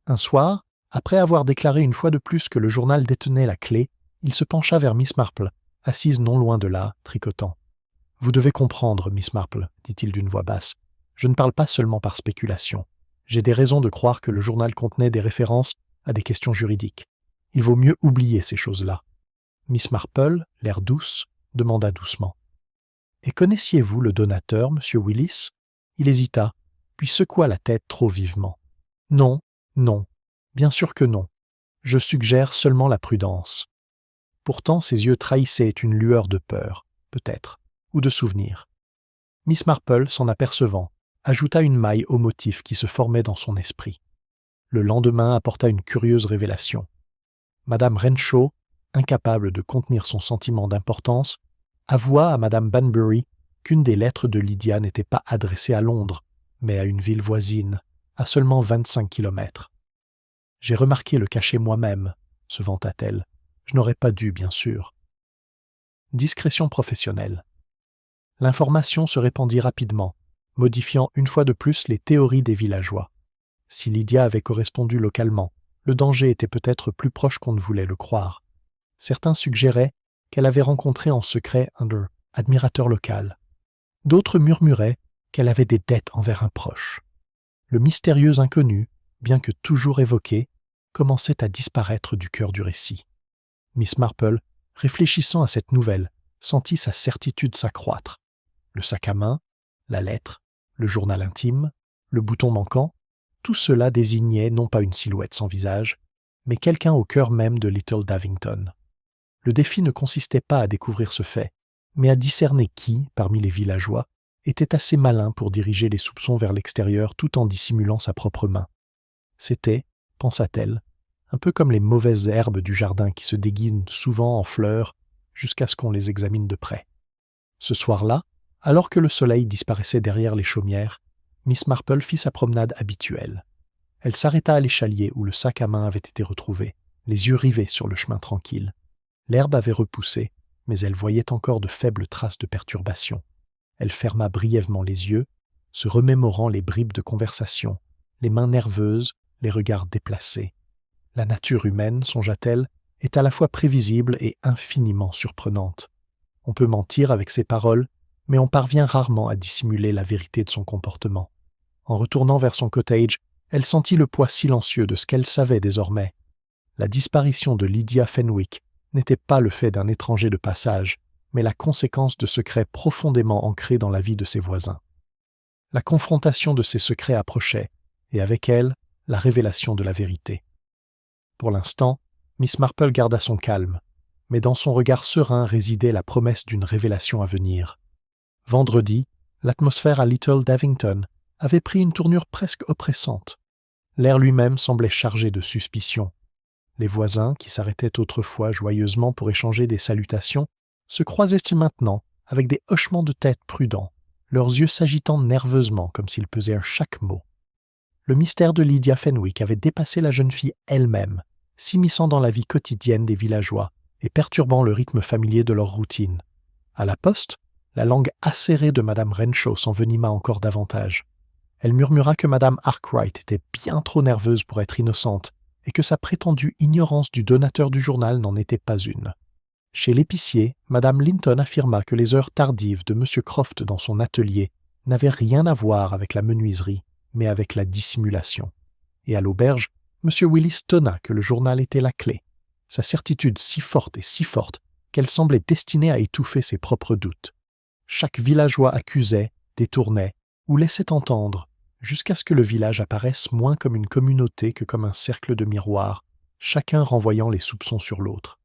[SPEAKER 1] Un soir, après avoir déclaré une fois de plus que le journal détenait la clé, il se pencha vers Miss Marple, assise non loin de là, tricotant. « Vous devez comprendre, Miss Marple, » dit-il d'une voix basse. « Je ne parle pas seulement par spéculation. J'ai des raisons de croire que le journal contenait des références à des questions juridiques. Il vaut mieux oublier ces choses-là. Miss Marple, l'air douce, demanda doucement. « Et connaissiez-vous le donateur, monsieur Willis ?» Il hésita, puis secoua la tête trop vivement. « Non, non, bien sûr que non. Je suggère seulement la prudence. » Pourtant, ses yeux trahissaient une lueur de peur, peut-être, ou de souvenir. Miss Marple, s'en apercevant, ajouta une maille au motif qui se formait dans son esprit. Le lendemain apporta une curieuse révélation. Madame Renshaw, incapable de contenir son sentiment d'importance, avoua à Madame Banbury qu'une des lettres de Lydia n'était pas adressée à Londres, mais à une ville voisine, à seulement 25 kilomètres. « J'ai remarqué le cachet moi-même, » se vanta-t-elle. « Je n'aurais pas dû, bien sûr. » Discrétion professionnelle. L'information se répandit rapidement, modifiant une fois de plus les théories des villageois. Si Lydia avait correspondu localement, le danger était peut-être plus proche qu'on ne voulait le croire. Certains suggéraient qu'elle avait rencontré en secret un admirateur local. D'autres murmuraient qu'elle avait des dettes envers un proche. Le mystérieux inconnu, bien que toujours évoqué, commençait à disparaître du cœur du récit. Miss Marple, réfléchissant à cette nouvelle, sentit sa certitude s'accroître. Le sac à main, la lettre, le journal intime, le bouton manquant, tout cela désignait non pas une silhouette sans visage, mais quelqu'un au cœur même de Little Davington. Le défi ne consistait pas à découvrir ce fait, mais à discerner qui, parmi les villageois, était assez malin pour diriger les soupçons vers l'extérieur tout en dissimulant sa propre main. C'était, pensa-t-elle, un peu comme les mauvaises herbes du jardin qui se déguisent souvent en fleurs jusqu'à ce qu'on les examine de près. Ce soir-là, alors que le soleil disparaissait derrière les chaumières, Miss Marple fit sa promenade habituelle. Elle s'arrêta à l'échalier où le sac à main avait été retrouvé, les yeux rivés sur le chemin tranquille. L'herbe avait repoussé, mais elle voyait encore de faibles traces de perturbation. Elle ferma brièvement les yeux, se remémorant les bribes de conversation, les mains nerveuses, les regards déplacés. La nature humaine, songea-t-elle, est à la fois prévisible et infiniment surprenante. On peut mentir avec ses paroles, mais on parvient rarement à dissimuler la vérité de son comportement. En retournant vers son cottage, elle sentit le poids silencieux de ce qu'elle savait désormais. La disparition de Lydia Fenwick n'était pas le fait d'un étranger de passage, mais la conséquence de secrets profondément ancrés dans la vie de ses voisins. La confrontation de ces secrets approchait, et avec elle, la révélation de la vérité. Pour l'instant, Miss Marple garda son calme, mais dans son regard serein résidait la promesse d'une révélation à venir. Vendredi, l'atmosphère à Little Davington avait pris une tournure presque oppressante. L'air lui-même semblait chargé de suspicion. Les voisins, qui s'arrêtaient autrefois joyeusement pour échanger des salutations, se croisaient maintenant avec des hochements de tête prudents, leurs yeux s'agitant nerveusement comme s'ils pesaient chaque mot. Le mystère de Lydia Fenwick avait dépassé la jeune fille elle-même, s'immisçant dans la vie quotidienne des villageois et perturbant le rythme familier de leur routine. À la poste, la langue acérée de Madame Renshaw s'envenima encore davantage. Elle murmura que Madame Arkwright était bien trop nerveuse pour être innocente et que sa prétendue ignorance du donateur du journal n'en était pas une. Chez l'épicier, Madame Linton affirma que les heures tardives de M. Croft dans son atelier n'avaient rien à voir avec la menuiserie, mais avec la dissimulation. Et à l'auberge, M. Willis tonna que le journal était la clé, sa certitude si forte qu'elle semblait destinée à étouffer ses propres doutes. Chaque villageois accusait, détournait ou laissait entendre, jusqu'à ce que le village apparaisse moins comme une communauté que comme un cercle de miroirs, chacun renvoyant les soupçons sur l'autre.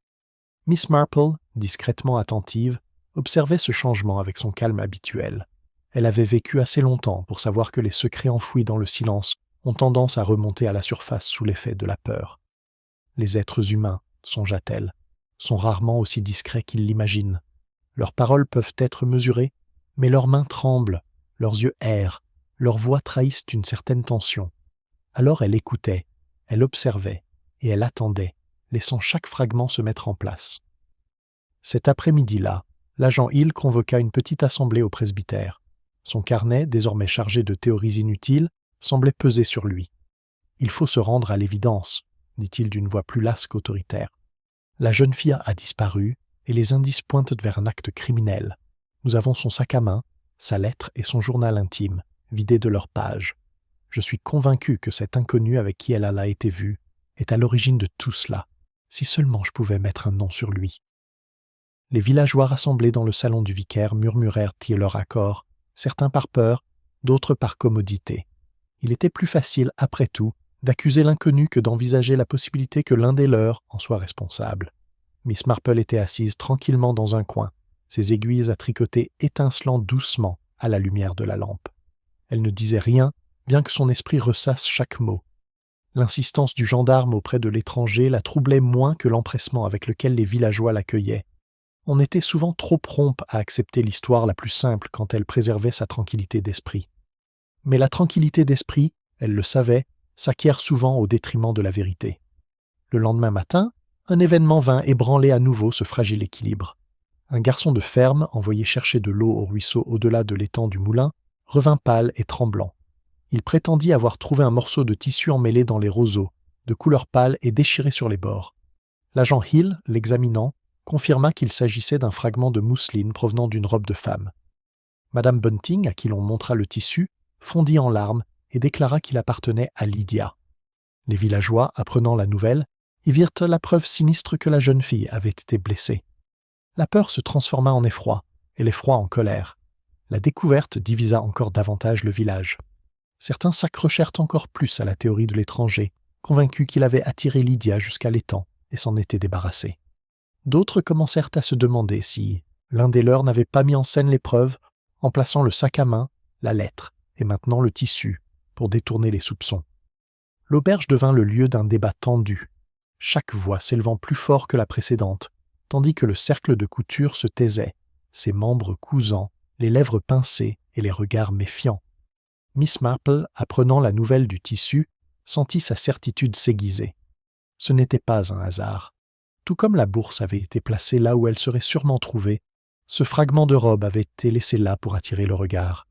[SPEAKER 1] Miss Marple, discrètement attentive, observait ce changement avec son calme habituel. Elle avait vécu assez longtemps pour savoir que les secrets enfouis dans le silence ont tendance à remonter à la surface sous l'effet de la peur. Les êtres humains, songea-t-elle, sont rarement aussi discrets qu'ils l'imaginent. Leurs paroles peuvent être mesurées, mais leurs mains tremblent, leurs yeux errent, leurs voix trahissent une certaine tension. Alors elle écoutait, elle observait, et elle attendait, laissant chaque fragment se mettre en place. Cet après-midi-là, l'agent Hill convoqua une petite assemblée au presbytère. Son carnet, désormais chargé de théories inutiles, semblait peser sur lui. « Il faut se rendre à l'évidence », dit-il d'une voix plus lasse qu'autoritaire. « La jeune fille a disparu, et les indices pointent vers un acte criminel. Nous avons son sac à main, sa lettre et son journal intime, vidés de leurs pages. Je suis convaincu que cet inconnu avec qui elle a été vue est à l'origine de tout cela. Si seulement je pouvais mettre un nom sur lui. Les villageois rassemblés dans le salon du vicaire murmurèrent leur accord, certains par peur, d'autres par commodité. Il était plus facile, après tout, d'accuser l'inconnu que d'envisager la possibilité que l'un des leurs en soit responsable. Miss Marple était assise tranquillement dans un coin, ses aiguilles à tricoter étincelant doucement à la lumière de la lampe. Elle ne disait rien, bien que son esprit ressasse chaque mot. L'insistance du gendarme auprès de l'étranger la troublait moins que l'empressement avec lequel les villageois l'accueillaient. On était souvent trop prompt à accepter l'histoire la plus simple quand elle préservait sa tranquillité d'esprit. Mais la tranquillité d'esprit, elle le savait, s'acquiert souvent au détriment de la vérité. Le lendemain matin, un événement vint ébranler à nouveau ce fragile équilibre. Un garçon de ferme, envoyé chercher de l'eau au ruisseau au-delà de l'étang du moulin, revint pâle et tremblant. Il prétendit avoir trouvé un morceau de tissu emmêlé dans les roseaux, de couleur pâle et déchiré sur les bords. L'agent Hill, l'examinant, confirma qu'il s'agissait d'un fragment de mousseline provenant d'une robe de femme. Madame Bunting, à qui l'on montra le tissu, fondit en larmes et déclara qu'il appartenait à Lydia. Les villageois, apprenant la nouvelle, y virent la preuve sinistre que la jeune fille avait été blessée. La peur se transforma en effroi, et l'effroi en colère. La découverte divisa encore davantage le village. Certains s'accrochèrent encore plus à la théorie de l'étranger, convaincus qu'il avait attiré Lydia jusqu'à l'étang et s'en était débarrassé. D'autres commencèrent à se demander si l'un des leurs n'avait pas mis en scène les preuves en plaçant le sac à main, la lettre et maintenant le tissu pour détourner les soupçons. L'auberge devint le lieu d'un débat tendu, chaque voix s'élevant plus fort que la précédente, tandis que le cercle de couture se taisait, ses membres cousants, les lèvres pincées et les regards méfiants. Miss Marple, apprenant la nouvelle du tissu, sentit sa certitude s'aiguiser. Ce n'était pas un hasard. Tout comme la bourse avait été placée là où elle serait sûrement trouvée, ce fragment de robe avait été laissé là pour attirer le regard.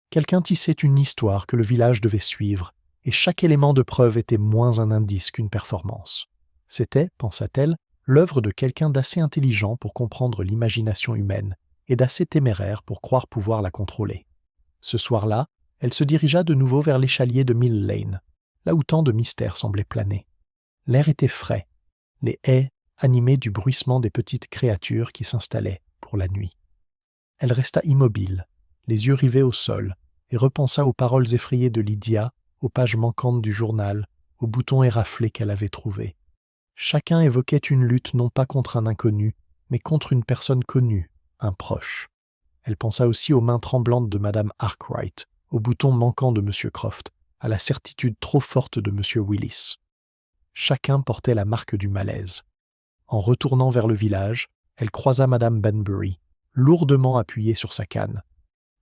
[SPEAKER 1] Quelqu'un tissait une histoire que le village devait suivre, et chaque élément de preuve était moins un indice qu'une performance. C'était, pensa-t-elle, l'œuvre de quelqu'un d'assez intelligent pour comprendre l'imagination humaine et d'assez téméraire pour croire pouvoir la contrôler. Ce soir-là, elle se dirigea de nouveau vers l'échalier de Mill Lane, là où tant de mystères semblaient planer. L'air était frais, les haies animées du bruissement des petites créatures qui s'installaient pour la nuit. Elle resta immobile, les yeux rivés au sol, et repensa aux paroles effrayées de Lydia, aux pages manquantes du journal, aux boutons éraflés qu'elle avait trouvés. Chacun évoquait une lutte non pas contre un inconnu, mais contre une personne connue, un proche. Elle pensa aussi aux mains tremblantes de Madame Arkwright, aux boutons manquants de M. Croft, à la certitude trop forte de M. Willis. Chacun portait la marque du malaise. En retournant vers le village, elle croisa Madame Banbury, lourdement appuyée sur sa canne.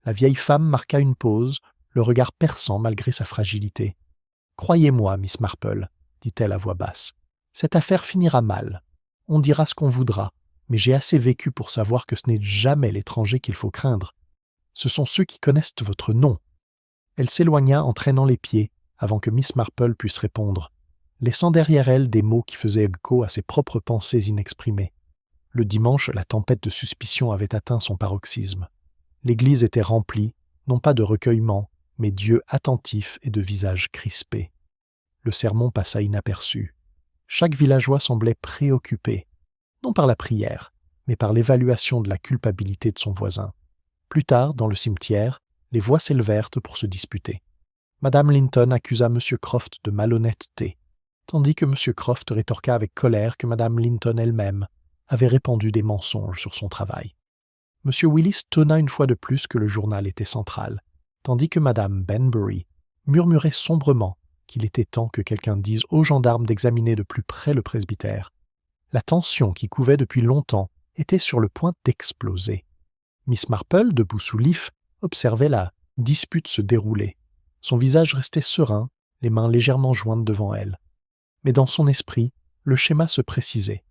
[SPEAKER 1] La vieille femme marqua une pause, le regard perçant malgré sa fragilité. « Croyez-moi, Miss Marple, dit-elle à voix basse, cette affaire finira mal. On dira ce qu'on voudra, mais j'ai assez vécu pour savoir que ce n'est jamais l'étranger qu'il faut craindre. Ce sont ceux qui connaissent votre nom. » Elle s'éloigna en traînant les pieds avant que Miss Marple puisse répondre, laissant derrière elle des mots qui faisaient écho à ses propres pensées inexprimées. Le dimanche, la tempête de suspicion avait atteint son paroxysme. L'église était remplie, non pas de recueillement, mais d'yeux attentifs et de visages crispés. Le sermon passa inaperçu. Chaque villageois semblait préoccupé, non par la prière, mais par l'évaluation de la culpabilité de son voisin. Plus tard, dans le cimetière, les voix s'élevèrent pour se disputer. Madame Linton accusa M. Croft de malhonnêteté, tandis que M. Croft rétorqua avec colère que Madame Linton elle-même avait répandu des mensonges sur son travail. M. Willis tonna une fois de plus que le journal était central, tandis que Madame Banbury murmurait sombrement qu'il était temps que quelqu'un dise aux gendarmes d'examiner de plus près le presbytère. La tension qui couvait depuis longtemps était sur le point d'exploser. Miss Marple, debout sous l'if, observait la dispute se dérouler. Son visage restait serein, les mains légèrement jointes devant elle. Mais dans son esprit, le schéma se précisait.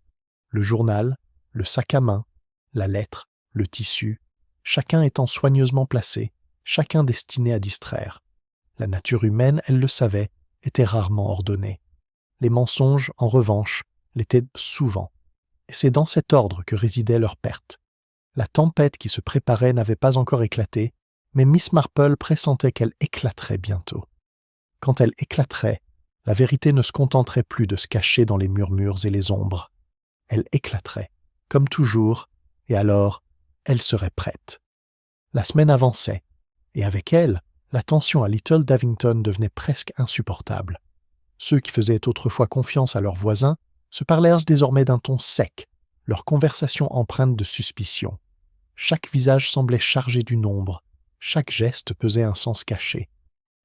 [SPEAKER 1] Le journal, le sac à main, la lettre, le tissu, chacun étant soigneusement placé, chacun destiné à distraire. La nature humaine, elle le savait, était rarement ordonnée. Les mensonges, en revanche, l'étaient souvent. Et c'est dans cet ordre que résidait leur perte. La tempête qui se préparait n'avait pas encore éclaté, mais Miss Marple pressentait qu'elle éclaterait bientôt. Quand elle éclaterait, la vérité ne se contenterait plus de se cacher dans les murmures et les ombres. Elle éclaterait, comme toujours, et alors, elle serait prête. La semaine avançait, et avec elle, la tension à Little Davington devenait presque insupportable. Ceux qui faisaient autrefois confiance à leurs voisins se parlèrent désormais d'un ton sec, leur conversation empreinte de suspicion. Chaque visage semblait chargé d'une ombre, chaque geste pesait un sens caché.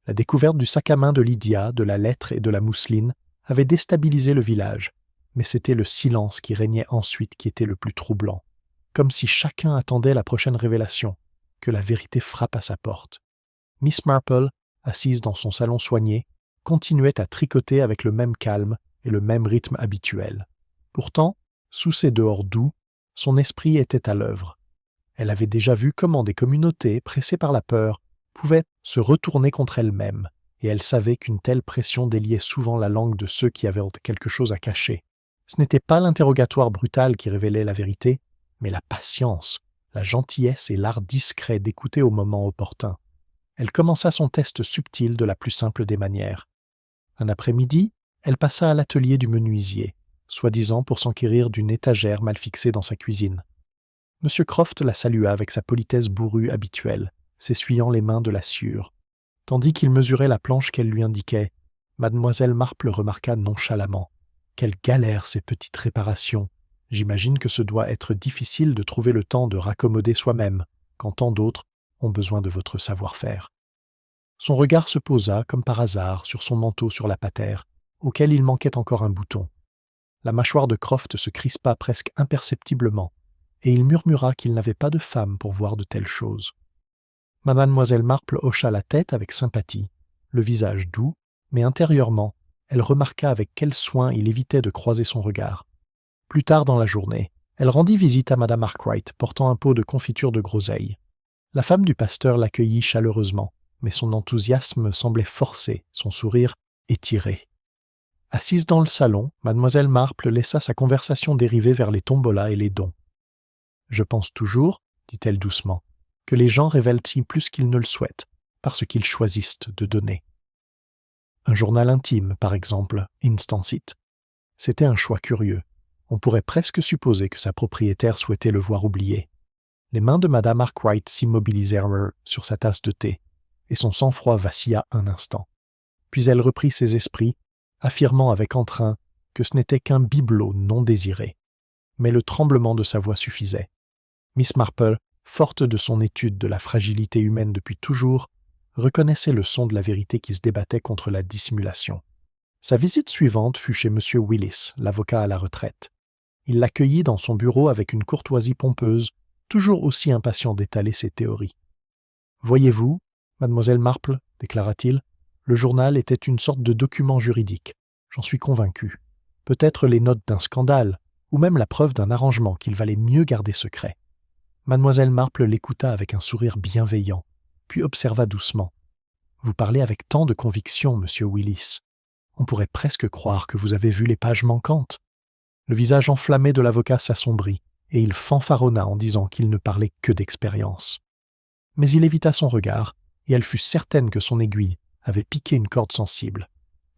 [SPEAKER 1] La découverte du sac à main de Lydia, de la lettre et de la mousseline avait déstabilisé le village, mais c'était le silence qui régnait ensuite qui était le plus troublant, comme si chacun attendait la prochaine révélation, que la vérité frappe à sa porte. Miss Marple, assise dans son salon soigné, continuait à tricoter avec le même calme et le même rythme habituel. Pourtant, sous ses dehors doux, son esprit était à l'œuvre. Elle avait déjà vu comment des communautés, pressées par la peur, pouvaient se retourner contre elles-mêmes, et elle savait qu'une telle pression déliait souvent la langue de ceux qui avaient quelque chose à cacher. Ce n'était pas l'interrogatoire brutal qui révélait la vérité, mais la patience, la gentillesse et l'art discret d'écouter au moment opportun. Elle commença son test subtil de la plus simple des manières. Un après-midi, elle passa à l'atelier du menuisier, soi-disant pour s'enquérir d'une étagère mal fixée dans sa cuisine. M. Croft la salua avec sa politesse bourrue habituelle, s'essuyant les mains de la sciure. Tandis qu'il mesurait la planche qu'elle lui indiquait, Mademoiselle Marple remarqua nonchalamment. « Quelle galère ces petites réparations! J'imagine que ce doit être difficile de trouver le temps de raccommoder soi-même, quand tant d'autres ont besoin de votre savoir-faire. » Son regard se posa, comme par hasard, sur son manteau sur la patère, auquel il manquait encore un bouton. La mâchoire de Croft se crispa presque imperceptiblement, et il murmura qu'il n'avait pas de femme pour voir de telles choses. Mademoiselle Marple hocha la tête avec sympathie, le visage doux, mais intérieurement, elle remarqua avec quel soin il évitait de croiser son regard. Plus tard dans la journée, elle rendit visite à Madame Arkwright, portant un pot de confiture de groseille. La femme du pasteur l'accueillit chaleureusement, mais son enthousiasme semblait forcé, son sourire étiré. Assise dans le salon, Mademoiselle Marple laissa sa conversation dériver vers les tombolas et les dons. « Je pense toujours, dit-elle doucement, que les gens révèlent-ils plus qu'ils ne le souhaitent, parce qu'ils choisissent de donner. Un journal intime, par exemple, Instancit. C'était un choix curieux. On pourrait presque supposer que sa propriétaire souhaitait le voir oublié. Les mains de Madame Arkwright s'immobilisèrent sur sa tasse de thé, et son sang-froid vacilla un instant. Puis elle reprit ses esprits, affirmant avec entrain que ce n'était qu'un bibelot non désiré. Mais le tremblement de sa voix suffisait. Miss Marple, forte de son étude de la fragilité humaine depuis toujours, reconnaissait le son de la vérité qui se débattait contre la dissimulation. Sa visite suivante fut chez M. Willis, l'avocat à la retraite. Il l'accueillit dans son bureau avec une courtoisie pompeuse, toujours aussi impatient d'étaler ses théories. « Voyez-vous, mademoiselle Marple, déclara-t-il, le journal était une sorte de document juridique, j'en suis convaincu. Peut-être les notes d'un scandale, ou même la preuve d'un arrangement qu'il valait mieux garder secret. » Mademoiselle Marple l'écouta avec un sourire bienveillant, puis observa doucement. « Vous parlez avec tant de conviction, monsieur Willis. On pourrait presque croire que vous avez vu les pages manquantes. » Le visage enflammé de l'avocat s'assombrit, et il fanfaronna en disant qu'il ne parlait que d'expérience. Mais il évita son regard, et elle fut certaine que son aiguille avait piqué une corde sensible.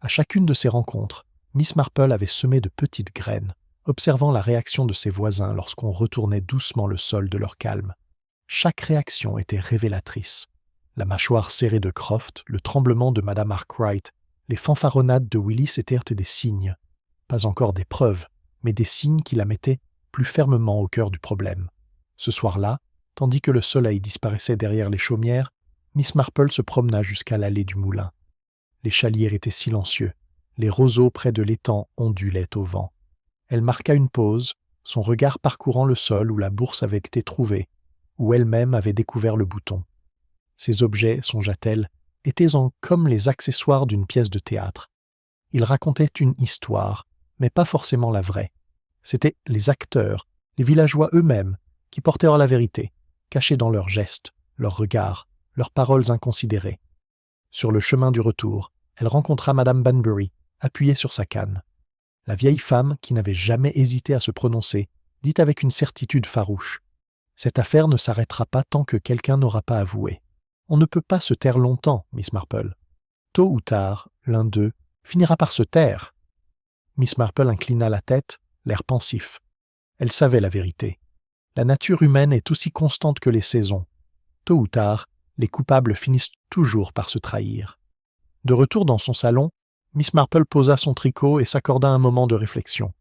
[SPEAKER 1] À chacune de ces rencontres, Miss Marple avait semé de petites graines, observant la réaction de ses voisins lorsqu'on retournait doucement le sol de leur calme. Chaque réaction était révélatrice. La mâchoire serrée de Croft, le tremblement de Madame Arkwright, les fanfaronnades de Willis étaient des signes. Pas encore des preuves, mais des signes qui la mettaient plus fermement au cœur du problème. Ce soir-là, tandis que le soleil disparaissait derrière les chaumières, Miss Marple se promena jusqu'à l'allée du moulin. Les chaliers étaient silencieux, les roseaux près de l'étang ondulaient au vent. Elle marqua une pause, son regard parcourant le sol où la bourse avait été trouvée, où elle-même avait découvert le bouton. Ces objets, songea-t-elle, étaient comme les accessoires d'une pièce de théâtre. Ils racontaient une histoire, mais pas forcément la vraie. C'étaient les acteurs, les villageois eux-mêmes, qui portèrent la vérité, cachée dans leurs gestes, leurs regards, leurs paroles inconsidérées. Sur le chemin du retour, elle rencontra Madame Banbury, appuyée sur sa canne. La vieille femme, qui n'avait jamais hésité à se prononcer, dit avec une certitude farouche « Cette affaire ne s'arrêtera pas tant que quelqu'un n'aura pas avoué. On ne peut pas se taire longtemps, Miss Marple. Tôt ou tard, l'un d'eux finira par se taire. » Miss Marple inclina la tête, l'air pensif. Elle savait la vérité. La nature humaine est aussi constante que les saisons. Tôt ou tard, les coupables finissent toujours par se trahir. De retour dans son salon, Miss Marple posa son tricot et s'accorda un moment de réflexion.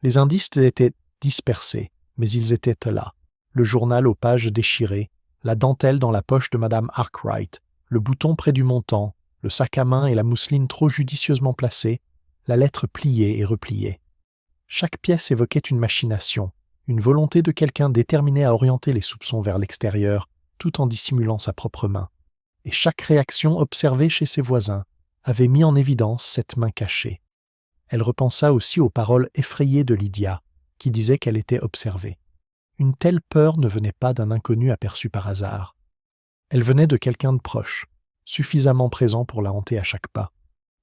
[SPEAKER 1] Les indices étaient dispersés, mais ils étaient là. Le journal aux pages déchirées, la dentelle dans la poche de Madame Arkwright, le bouton près du montant, le sac à main et la mousseline trop judicieusement placée, la lettre pliée et repliée. Chaque pièce évoquait une machination, une volonté de quelqu'un déterminé à orienter les soupçons vers l'extérieur, tout en dissimulant sa propre main. Et chaque réaction observée chez ses voisins avait mis en évidence cette main cachée. Elle repensa aussi aux paroles effrayées de Lydia, qui disait qu'elle était observée. Une telle peur ne venait pas d'un inconnu aperçu par hasard. Elle venait de quelqu'un de proche, suffisamment présent pour la hanter à chaque pas.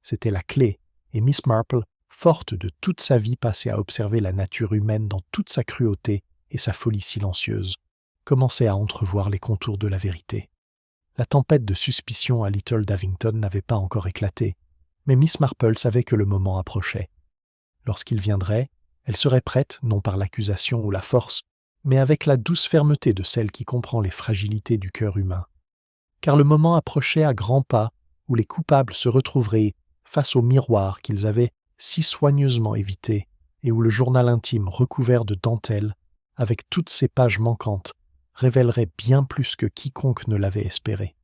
[SPEAKER 1] C'était la clé, et Miss Marple, forte de toute sa vie passée à observer la nature humaine dans toute sa cruauté et sa folie silencieuse, commençait à entrevoir les contours de la vérité. La tempête de suspicion à Little Davington n'avait pas encore éclaté, mais Miss Marple savait que le moment approchait. Lorsqu'il viendrait, elle serait prête, non par l'accusation ou la force, mais avec la douce fermeté de celle qui comprend les fragilités du cœur humain. Car le moment approchait à grands pas où les coupables se retrouveraient face au miroir qu'ils avaient si soigneusement évité et où le journal intime recouvert de dentelle, avec toutes ses pages manquantes, révélerait bien plus que quiconque ne l'avait espéré.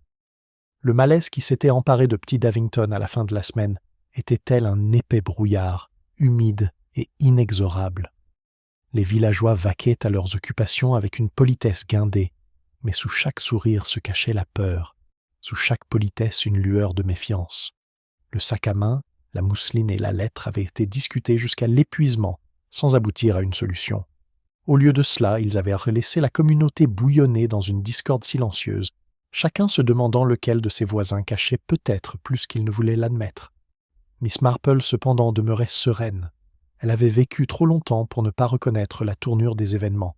[SPEAKER 1] Le malaise qui s'était emparé de petit Davington à la fin de la semaine était tel un épais brouillard, humide et inexorable. Les villageois vaquaient à leurs occupations avec une politesse guindée, mais sous chaque sourire se cachait la peur, sous chaque politesse une lueur de méfiance. Le sac à main, la mousseline et la lettre avaient été discutés jusqu'à l'épuisement, sans aboutir à une solution. Au lieu de cela, ils avaient laissé la communauté bouillonner dans une discorde silencieuse, chacun se demandant lequel de ses voisins cachait peut-être plus qu'il ne voulait l'admettre. Miss Marple, cependant, demeurait sereine. Elle avait vécu trop longtemps pour ne pas reconnaître la tournure des événements.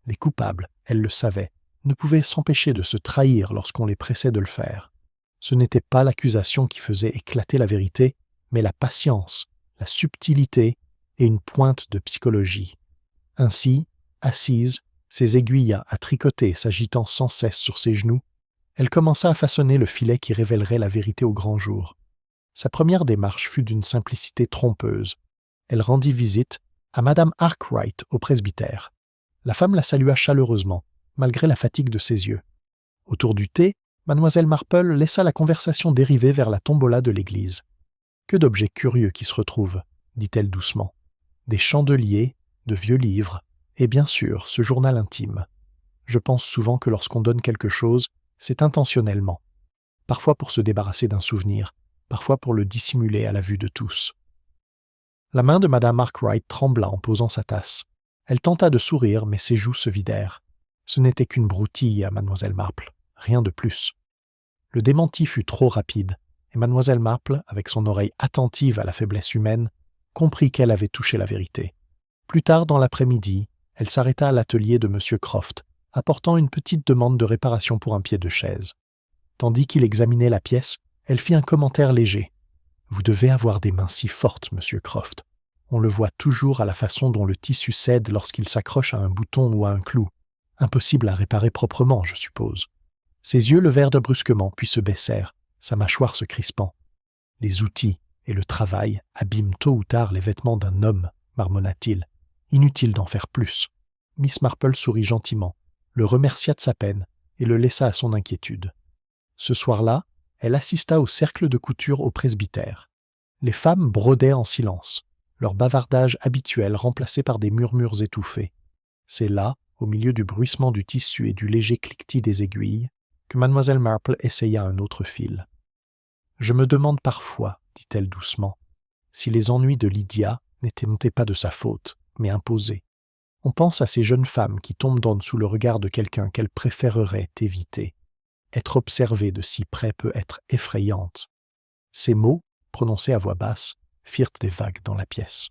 [SPEAKER 1] Les coupables, elle le savait, ne pouvaient s'empêcher de se trahir lorsqu'on les pressait de le faire. Ce n'était pas l'accusation qui faisait éclater la vérité, mais la patience, la subtilité et une pointe de psychologie. Ainsi, assise, ses aiguilles à tricoter s'agitant sans cesse sur ses genoux, elle commença à façonner le filet qui révélerait la vérité au grand jour. Sa première démarche fut d'une simplicité trompeuse. Elle rendit visite à Madame Arkwright au presbytère. La femme la salua chaleureusement, malgré la fatigue de ses yeux. Autour du thé, Mademoiselle Marple laissa la conversation dériver vers la tombola de l'église. « Que d'objets curieux qui se retrouvent », dit-elle doucement. « Des chandeliers, de vieux livres, et bien sûr, ce journal intime. Je pense souvent que lorsqu'on donne quelque chose, c'est intentionnellement. Parfois pour se débarrasser d'un souvenir, parfois pour le dissimuler à la vue de tous. » La main de Madame Arkwright trembla en posant sa tasse. Elle tenta de sourire, mais ses joues se vidèrent. Ce n'était qu'une broutille à Mademoiselle Marple, rien de plus. Le démenti fut trop rapide, et Mademoiselle Marple, avec son oreille attentive à la faiblesse humaine, comprit qu'elle avait touché la vérité. Plus tard dans l'après-midi, elle s'arrêta à l'atelier de M. Croft, apportant une petite demande de réparation pour un pied de chaise. Tandis qu'il examinait la pièce, elle fit un commentaire léger. « Vous devez avoir des mains si fortes, Monsieur Croft. On le voit toujours à la façon dont le tissu cède lorsqu'il s'accroche à un bouton ou à un clou. Impossible à réparer proprement, je suppose. » Ses yeux levèrent brusquement, puis se baissèrent, sa mâchoire se crispant. « Les outils et le travail abîment tôt ou tard les vêtements d'un homme, marmonna-t-il. Inutile d'en faire plus. » Miss Marple sourit gentiment, le remercia de sa peine et le laissa à son inquiétude. Ce soir-là, elle assista au cercle de couture au presbytère. Les femmes brodaient en silence, leur bavardage habituel remplacé par des murmures étouffés. C'est là, au milieu du bruissement du tissu et du léger cliquetis des aiguilles, que Mademoiselle Marple essaya un autre fil. « Je me demande parfois, dit-elle doucement, si les ennuis de Lydia n'étaient pas de sa faute, mais imposés. On pense à ces jeunes femmes qui tombent sous le regard de quelqu'un qu'elles préféreraient éviter. Être observée de si près peut être effrayante. » Ces mots, prononcés à voix basse, firent des vagues dans la pièce.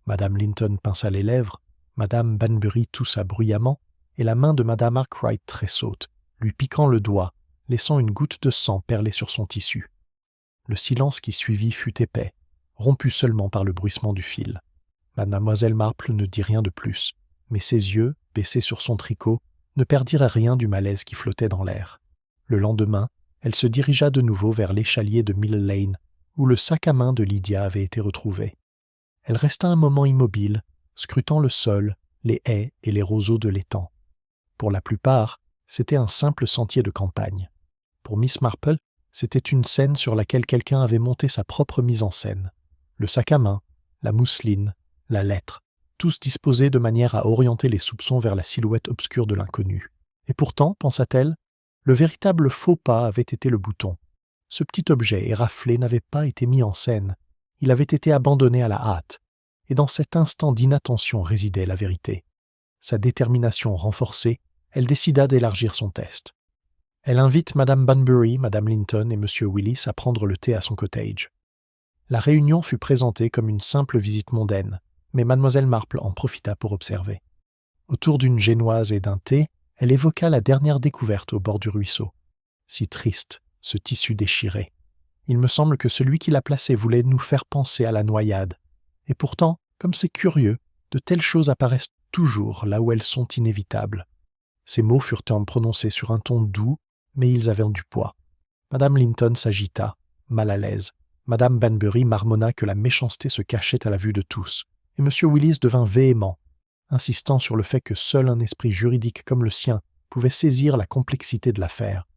[SPEAKER 1] Madame Linton pinça les lèvres, Madame Banbury toussa bruyamment, et la main de Madame Arkwright tressaute, lui piquant le doigt, laissant une goutte de sang perler sur son tissu. Le silence qui suivit fut épais, rompu seulement par le bruissement du fil. Mademoiselle Marple ne dit rien de plus, mais ses yeux, baissée sur son tricot, ne perdit rien du malaise qui flottait dans l'air. Le lendemain, elle se dirigea de nouveau vers l'échalier de Mill Lane, où le sac à main de Lydia avait été retrouvé. Elle resta un moment immobile, scrutant le sol, les haies et les roseaux de l'étang. Pour la plupart, c'était un simple sentier de campagne. Pour Miss Marple, c'était une scène sur laquelle quelqu'un avait monté sa propre mise en scène. Le sac à main, la mousseline, la lettre, tous disposés de manière à orienter les soupçons vers la silhouette obscure de l'inconnu. Et pourtant, pensa-t-elle, le véritable faux pas avait été le bouton. Ce petit objet éraflé n'avait pas été mis en scène, il avait été abandonné à la hâte, et dans cet instant d'inattention résidait la vérité. Sa détermination renforcée, elle décida d'élargir son test. Elle invite Madame Bunbury, Madame Linton et Monsieur Willis à prendre le thé à son cottage. La réunion fut présentée comme une simple visite mondaine, mais Mademoiselle Marple en profita pour observer. Autour d'une génoise et d'un thé, elle évoqua la dernière découverte au bord du ruisseau. Si triste, ce tissu déchiré. Il me semble que celui qui l'a placé voulait nous faire penser à la noyade. Et pourtant, comme c'est curieux, de telles choses apparaissent toujours là où elles sont inévitables. Ces mots furent prononcés sur un ton doux, mais ils avaient du poids. Madame Linton s'agita, mal à l'aise. Madame Bunbury marmonna que la méchanceté se cachait à la vue de tous, et M. Willis devint véhément, insistant sur le fait que seul un esprit juridique comme le sien pouvait saisir la complexité de l'affaire.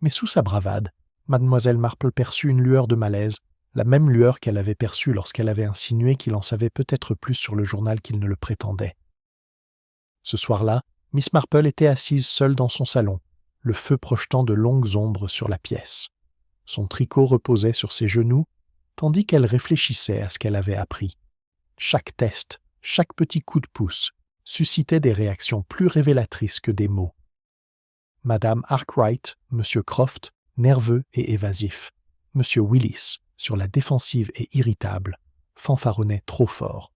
[SPEAKER 1] Mais sous sa bravade, Mademoiselle Marple perçut une lueur de malaise, la même lueur qu'elle avait perçue lorsqu'elle avait insinué qu'il en savait peut-être plus sur le journal qu'il ne le prétendait. Ce soir-là, Miss Marple était assise seule dans son salon, le feu projetant de longues ombres sur la pièce. Son tricot reposait sur ses genoux, tandis qu'elle réfléchissait à ce qu'elle avait appris. Chaque test, chaque petit coup de pouce, suscitait des réactions plus révélatrices que des mots. Madame Arkwright, Monsieur Croft, nerveux et évasif, Monsieur Willis, sur la défensive et irritable, fanfaronnait trop fort.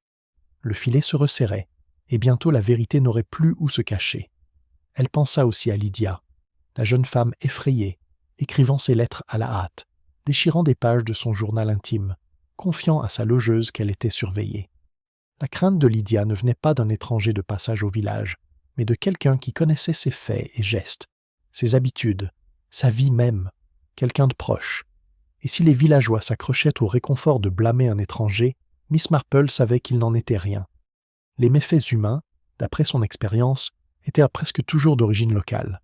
[SPEAKER 1] Le filet se resserrait, et bientôt la vérité n'aurait plus où se cacher. Elle pensa aussi à Lydia, la jeune femme effrayée, écrivant ses lettres à la hâte, déchirant des pages de son journal intime, confiant à sa logeuse qu'elle était surveillée. La crainte de Lydia ne venait pas d'un étranger de passage au village, mais de quelqu'un qui connaissait ses faits et gestes, ses habitudes, sa vie même, quelqu'un de proche. Et si les villageois s'accrochaient au réconfort de blâmer un étranger, Miss Marple savait qu'il n'en était rien. Les méfaits humains, d'après son expérience, étaient presque toujours d'origine locale.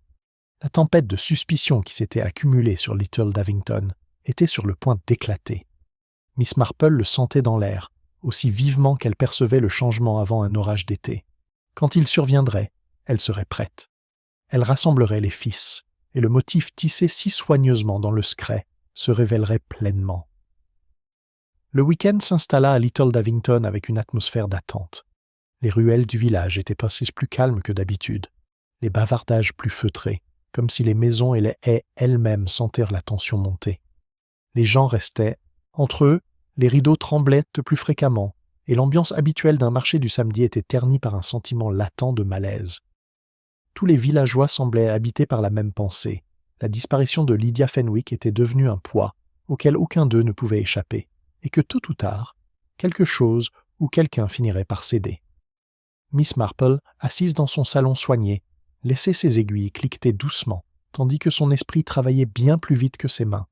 [SPEAKER 1] La tempête de suspicion qui s'était accumulée sur Little Davington était sur le point d'éclater. Miss Marple le sentait dans l'air, aussi vivement qu'elle percevait le changement avant un orage d'été. Quand il surviendrait, elle serait prête. Elle rassemblerait les fils, et le motif tissé si soigneusement dans le secret se révélerait pleinement. Le week-end s'installa à Little Davington avec une atmosphère d'attente. Les ruelles du village étaient passées plus calmes que d'habitude, les bavardages plus feutrés, comme si les maisons et les haies elles-mêmes sentèrent la tension monter. Les gens restaient, entre eux, les rideaux tremblaient plus fréquemment, et l'ambiance habituelle d'un marché du samedi était ternie par un sentiment latent de malaise. Tous les villageois semblaient habités par la même pensée. La disparition de Lydia Fenwick était devenue un poids auquel aucun d'eux ne pouvait échapper, et que tôt ou tard, quelque chose ou quelqu'un finirait par céder. Miss Marple, assise dans son salon soigné, laissait ses aiguilles cliqueter doucement, tandis que son esprit travaillait bien plus vite que ses mains.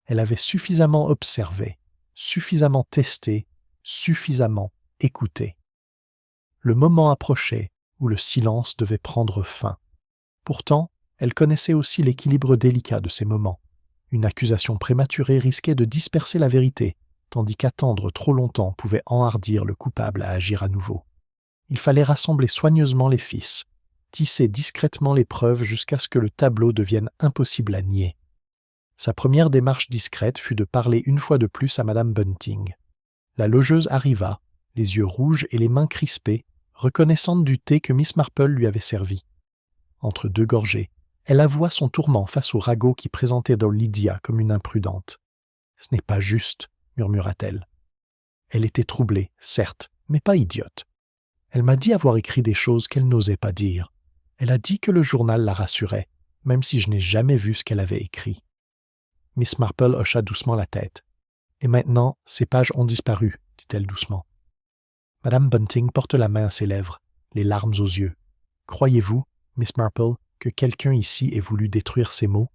[SPEAKER 1] Elle avait suffisamment observé, suffisamment testé, suffisamment écouté. Le moment approchait où le silence devait prendre fin. Pourtant, elle connaissait aussi l'équilibre délicat de ces moments. Une accusation prématurée risquait de disperser la vérité, tandis qu'attendre trop longtemps pouvait enhardir le coupable à agir à nouveau. Il fallait rassembler soigneusement les fils, tisser discrètement les preuves jusqu'à ce que le tableau devienne impossible à nier. Sa première démarche discrète fut de parler une fois de plus à Madame Bunting. La logeuse arriva, les yeux rouges et les mains crispées, reconnaissante du thé que Miss Marple lui avait servi. Entre deux gorgées, elle avoua son tourment face au ragot qui présentait dans Lydia comme une imprudente. « Ce n'est pas juste, » murmura-t-elle. Elle était troublée, certes, mais pas idiote. Elle m'a dit avoir écrit des choses qu'elle n'osait pas dire. Elle a dit que le journal la rassurait, même si je n'ai jamais vu ce qu'elle avait écrit. Miss Marple hocha doucement la tête. « Et maintenant, ces pages ont disparu, » dit-elle doucement. Madame Bunting porte la main à ses lèvres, les larmes aux yeux. Croyez-vous, Miss Marple, que quelqu'un ici ait voulu détruire ces mots?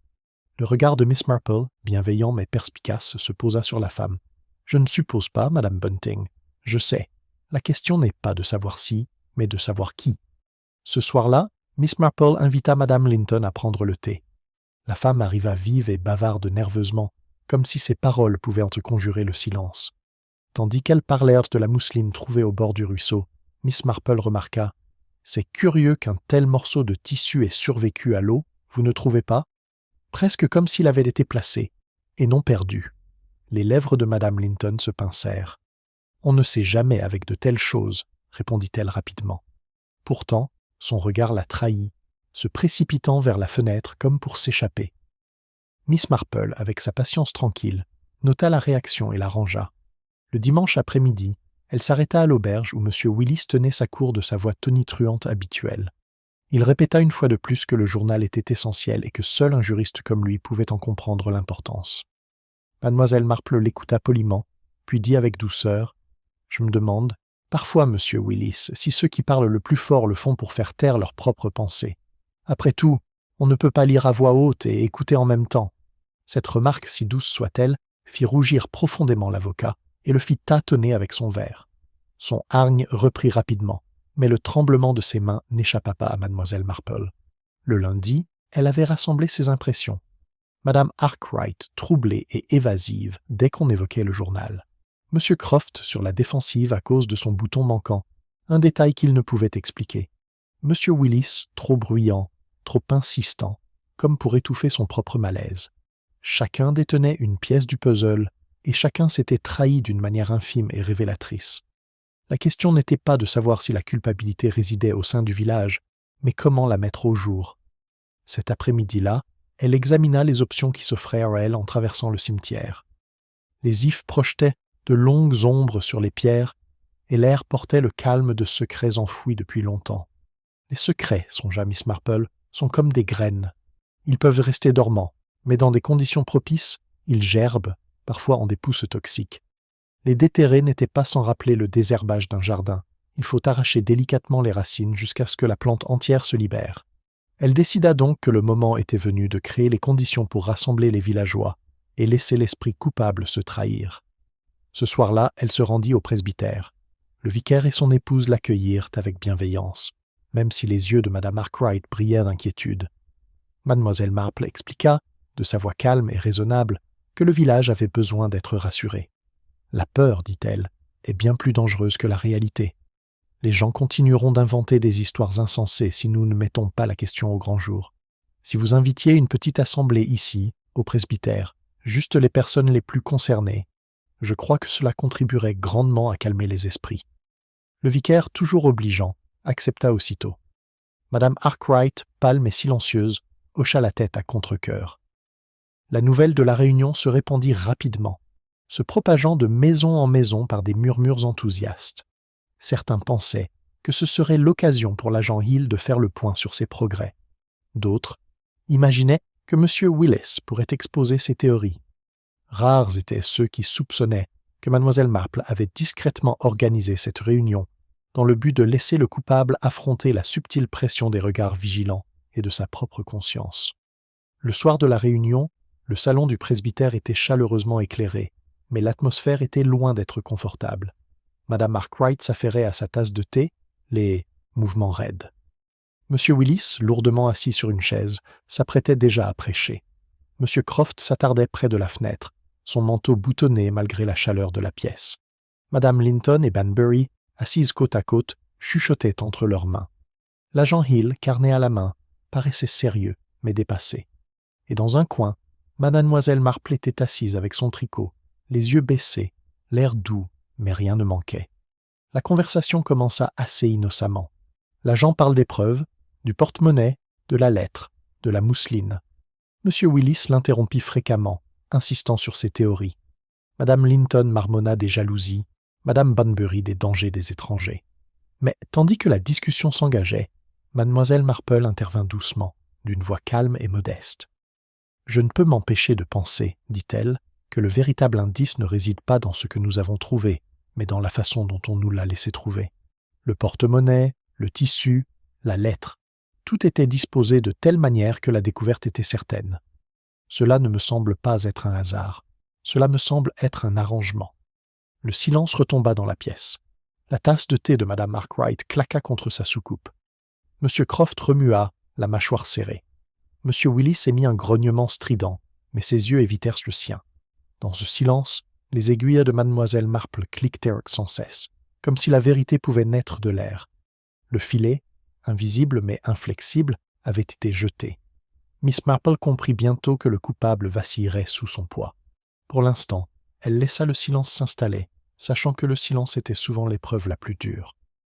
[SPEAKER 1] Le regard de Miss Marple, bienveillant mais perspicace, se posa sur la femme. Je ne suppose pas, Madame Bunting. Je sais. La question n'est pas de savoir si, mais de savoir qui. Ce soir-là, Miss Marple invita Madame Linton à prendre le thé. La femme arriva vive et bavarde nerveusement, comme si ses paroles pouvaient entreconjurer le silence. Tandis qu'elles parlèrent de la mousseline trouvée au bord du ruisseau, Miss Marple remarqua « C'est curieux qu'un tel morceau de tissu ait survécu à l'eau, vous ne trouvez pas? Presque comme s'il avait été placé, et non perdu. » Les lèvres de Madame Linton se pincèrent. « On ne sait jamais avec de telles choses, » répondit-elle rapidement. Pourtant, son regard la trahit, se précipitant vers la fenêtre comme pour s'échapper. Miss Marple, avec sa patience tranquille, nota la réaction et la rangea. Le dimanche après-midi, elle s'arrêta à l'auberge où M. Willis tenait sa cour de sa voix tonitruante habituelle. Il répéta une fois de plus que le journal était essentiel et que seul un juriste comme lui pouvait en comprendre l'importance. Mademoiselle Marple l'écouta poliment, puis dit avec douceur « Je me demande, parfois, Monsieur Willis, si ceux qui parlent le plus fort le font pour faire taire leurs propres pensées. Après tout, on ne peut pas lire à voix haute et écouter en même temps. » Cette remarque, si douce soit-elle, fit rougir profondément l'avocat et le fit tâtonner avec son verre. Son hargne reprit rapidement, mais le tremblement de ses mains n'échappa pas à Mademoiselle Marple. Le lundi, elle avait rassemblé ses impressions. Madame Arkwright, troublée et évasive dès qu'on évoquait le journal. Monsieur Croft sur la défensive à cause de son bouton manquant, un détail qu'il ne pouvait expliquer. Monsieur Willis, trop bruyant, trop insistant, comme pour étouffer son propre malaise. Chacun détenait une pièce du puzzle, et chacun s'était trahi d'une manière infime et révélatrice. La question n'était pas de savoir si la culpabilité résidait au sein du village, mais comment la mettre au jour. Cet après-midi-là, elle examina les options qui s'offraient à elle en traversant le cimetière. Les ifs projetaient de longues ombres sur les pierres, et l'air portait le calme de secrets enfouis depuis longtemps. Les secrets, songea Miss Marple, sont comme des graines. Ils peuvent rester dormants, mais dans des conditions propices, ils gerbent, parfois en des pousses toxiques. Les déterrer n'était pas sans rappeler le désherbage d'un jardin. Il faut arracher délicatement les racines jusqu'à ce que la plante entière se libère. Elle décida donc que le moment était venu de créer les conditions pour rassembler les villageois et laisser l'esprit coupable se trahir. Ce soir-là, elle se rendit au presbytère. Le vicaire et son épouse l'accueillirent avec bienveillance, même si les yeux de Madame Arkwright brillaient d'inquiétude. Mademoiselle Marple expliqua, de sa voix calme et raisonnable, que le village avait besoin d'être rassuré. La peur, dit-elle, est bien plus dangereuse que la réalité. Les gens continueront d'inventer des histoires insensées si nous ne mettons pas la question au grand jour. Si vous invitiez une petite assemblée ici, au presbytère, juste les personnes les plus concernées, je crois que cela contribuerait grandement à calmer les esprits. Le vicaire, toujours obligeant, accepta aussitôt. Madame Arkwright, pâle mais silencieuse, hocha la tête à contre-cœur. La nouvelle de la réunion se répandit rapidement, se propageant de maison en maison par des murmures enthousiastes. Certains pensaient que ce serait l'occasion pour l'agent Hill de faire le point sur ses progrès. D'autres imaginaient que M. Willis pourrait exposer ses théories. Rares étaient ceux qui soupçonnaient que Mlle Marple avait discrètement organisé cette réunion dans le but de laisser le coupable affronter la subtile pression des regards vigilants et de sa propre conscience. Le soir de la réunion, le salon du presbytère était chaleureusement éclairé, mais l'atmosphère était loin d'être confortable. Madame Arkwright s'affairait à sa tasse de thé, les mouvements raides. M. Willis, lourdement assis sur une chaise, s'apprêtait déjà à prêcher. M. Croft s'attardait près de la fenêtre, son manteau boutonné malgré la chaleur de la pièce. Madame Linton et Banbury, assises côte à côte, chuchotaient entre leurs mains. L'agent Hill, carnet à la main, paraissait sérieux, mais dépassé. Et dans un coin, Mademoiselle Marple était assise avec son tricot, les yeux baissés, l'air doux, mais rien ne manquait. La conversation commença assez innocemment. L'agent parle des preuves, du porte-monnaie, de la lettre, de la mousseline. M. Willis l'interrompit fréquemment, insistant sur ses théories. Madame Linton marmonna des jalousies, Madame Banbury des dangers des étrangers. Mais tandis que la discussion s'engageait, Mademoiselle Marple intervint doucement, d'une voix calme et modeste. « Je ne peux m'empêcher de penser, dit-elle, que le véritable indice ne réside pas dans ce que nous avons trouvé, mais dans la façon dont on nous l'a laissé trouver. Le porte-monnaie, le tissu, la lettre, Tout était disposé de telle manière que la découverte était certaine. Cela ne me semble pas être un hasard. Cela me semble être un arrangement. Le silence retomba dans la pièce. La tasse de thé de Madame Arkwright claqua contre sa soucoupe. M. Croft remua, la mâchoire serrée. M. Willis émit un grognement strident, mais ses yeux évitèrent le sien. Dans ce silence, les aiguilles de Mademoiselle Marple cliquetèrent sans cesse, comme si la vérité pouvait naître de l'air. Le filet, invisible mais inflexible, avait été jeté. Miss Marple comprit bientôt que le coupable vacillerait sous son poids. Pour l'instant, elle laissa le silence s'installer, sachant que le silence était souvent l'épreuve la plus dure.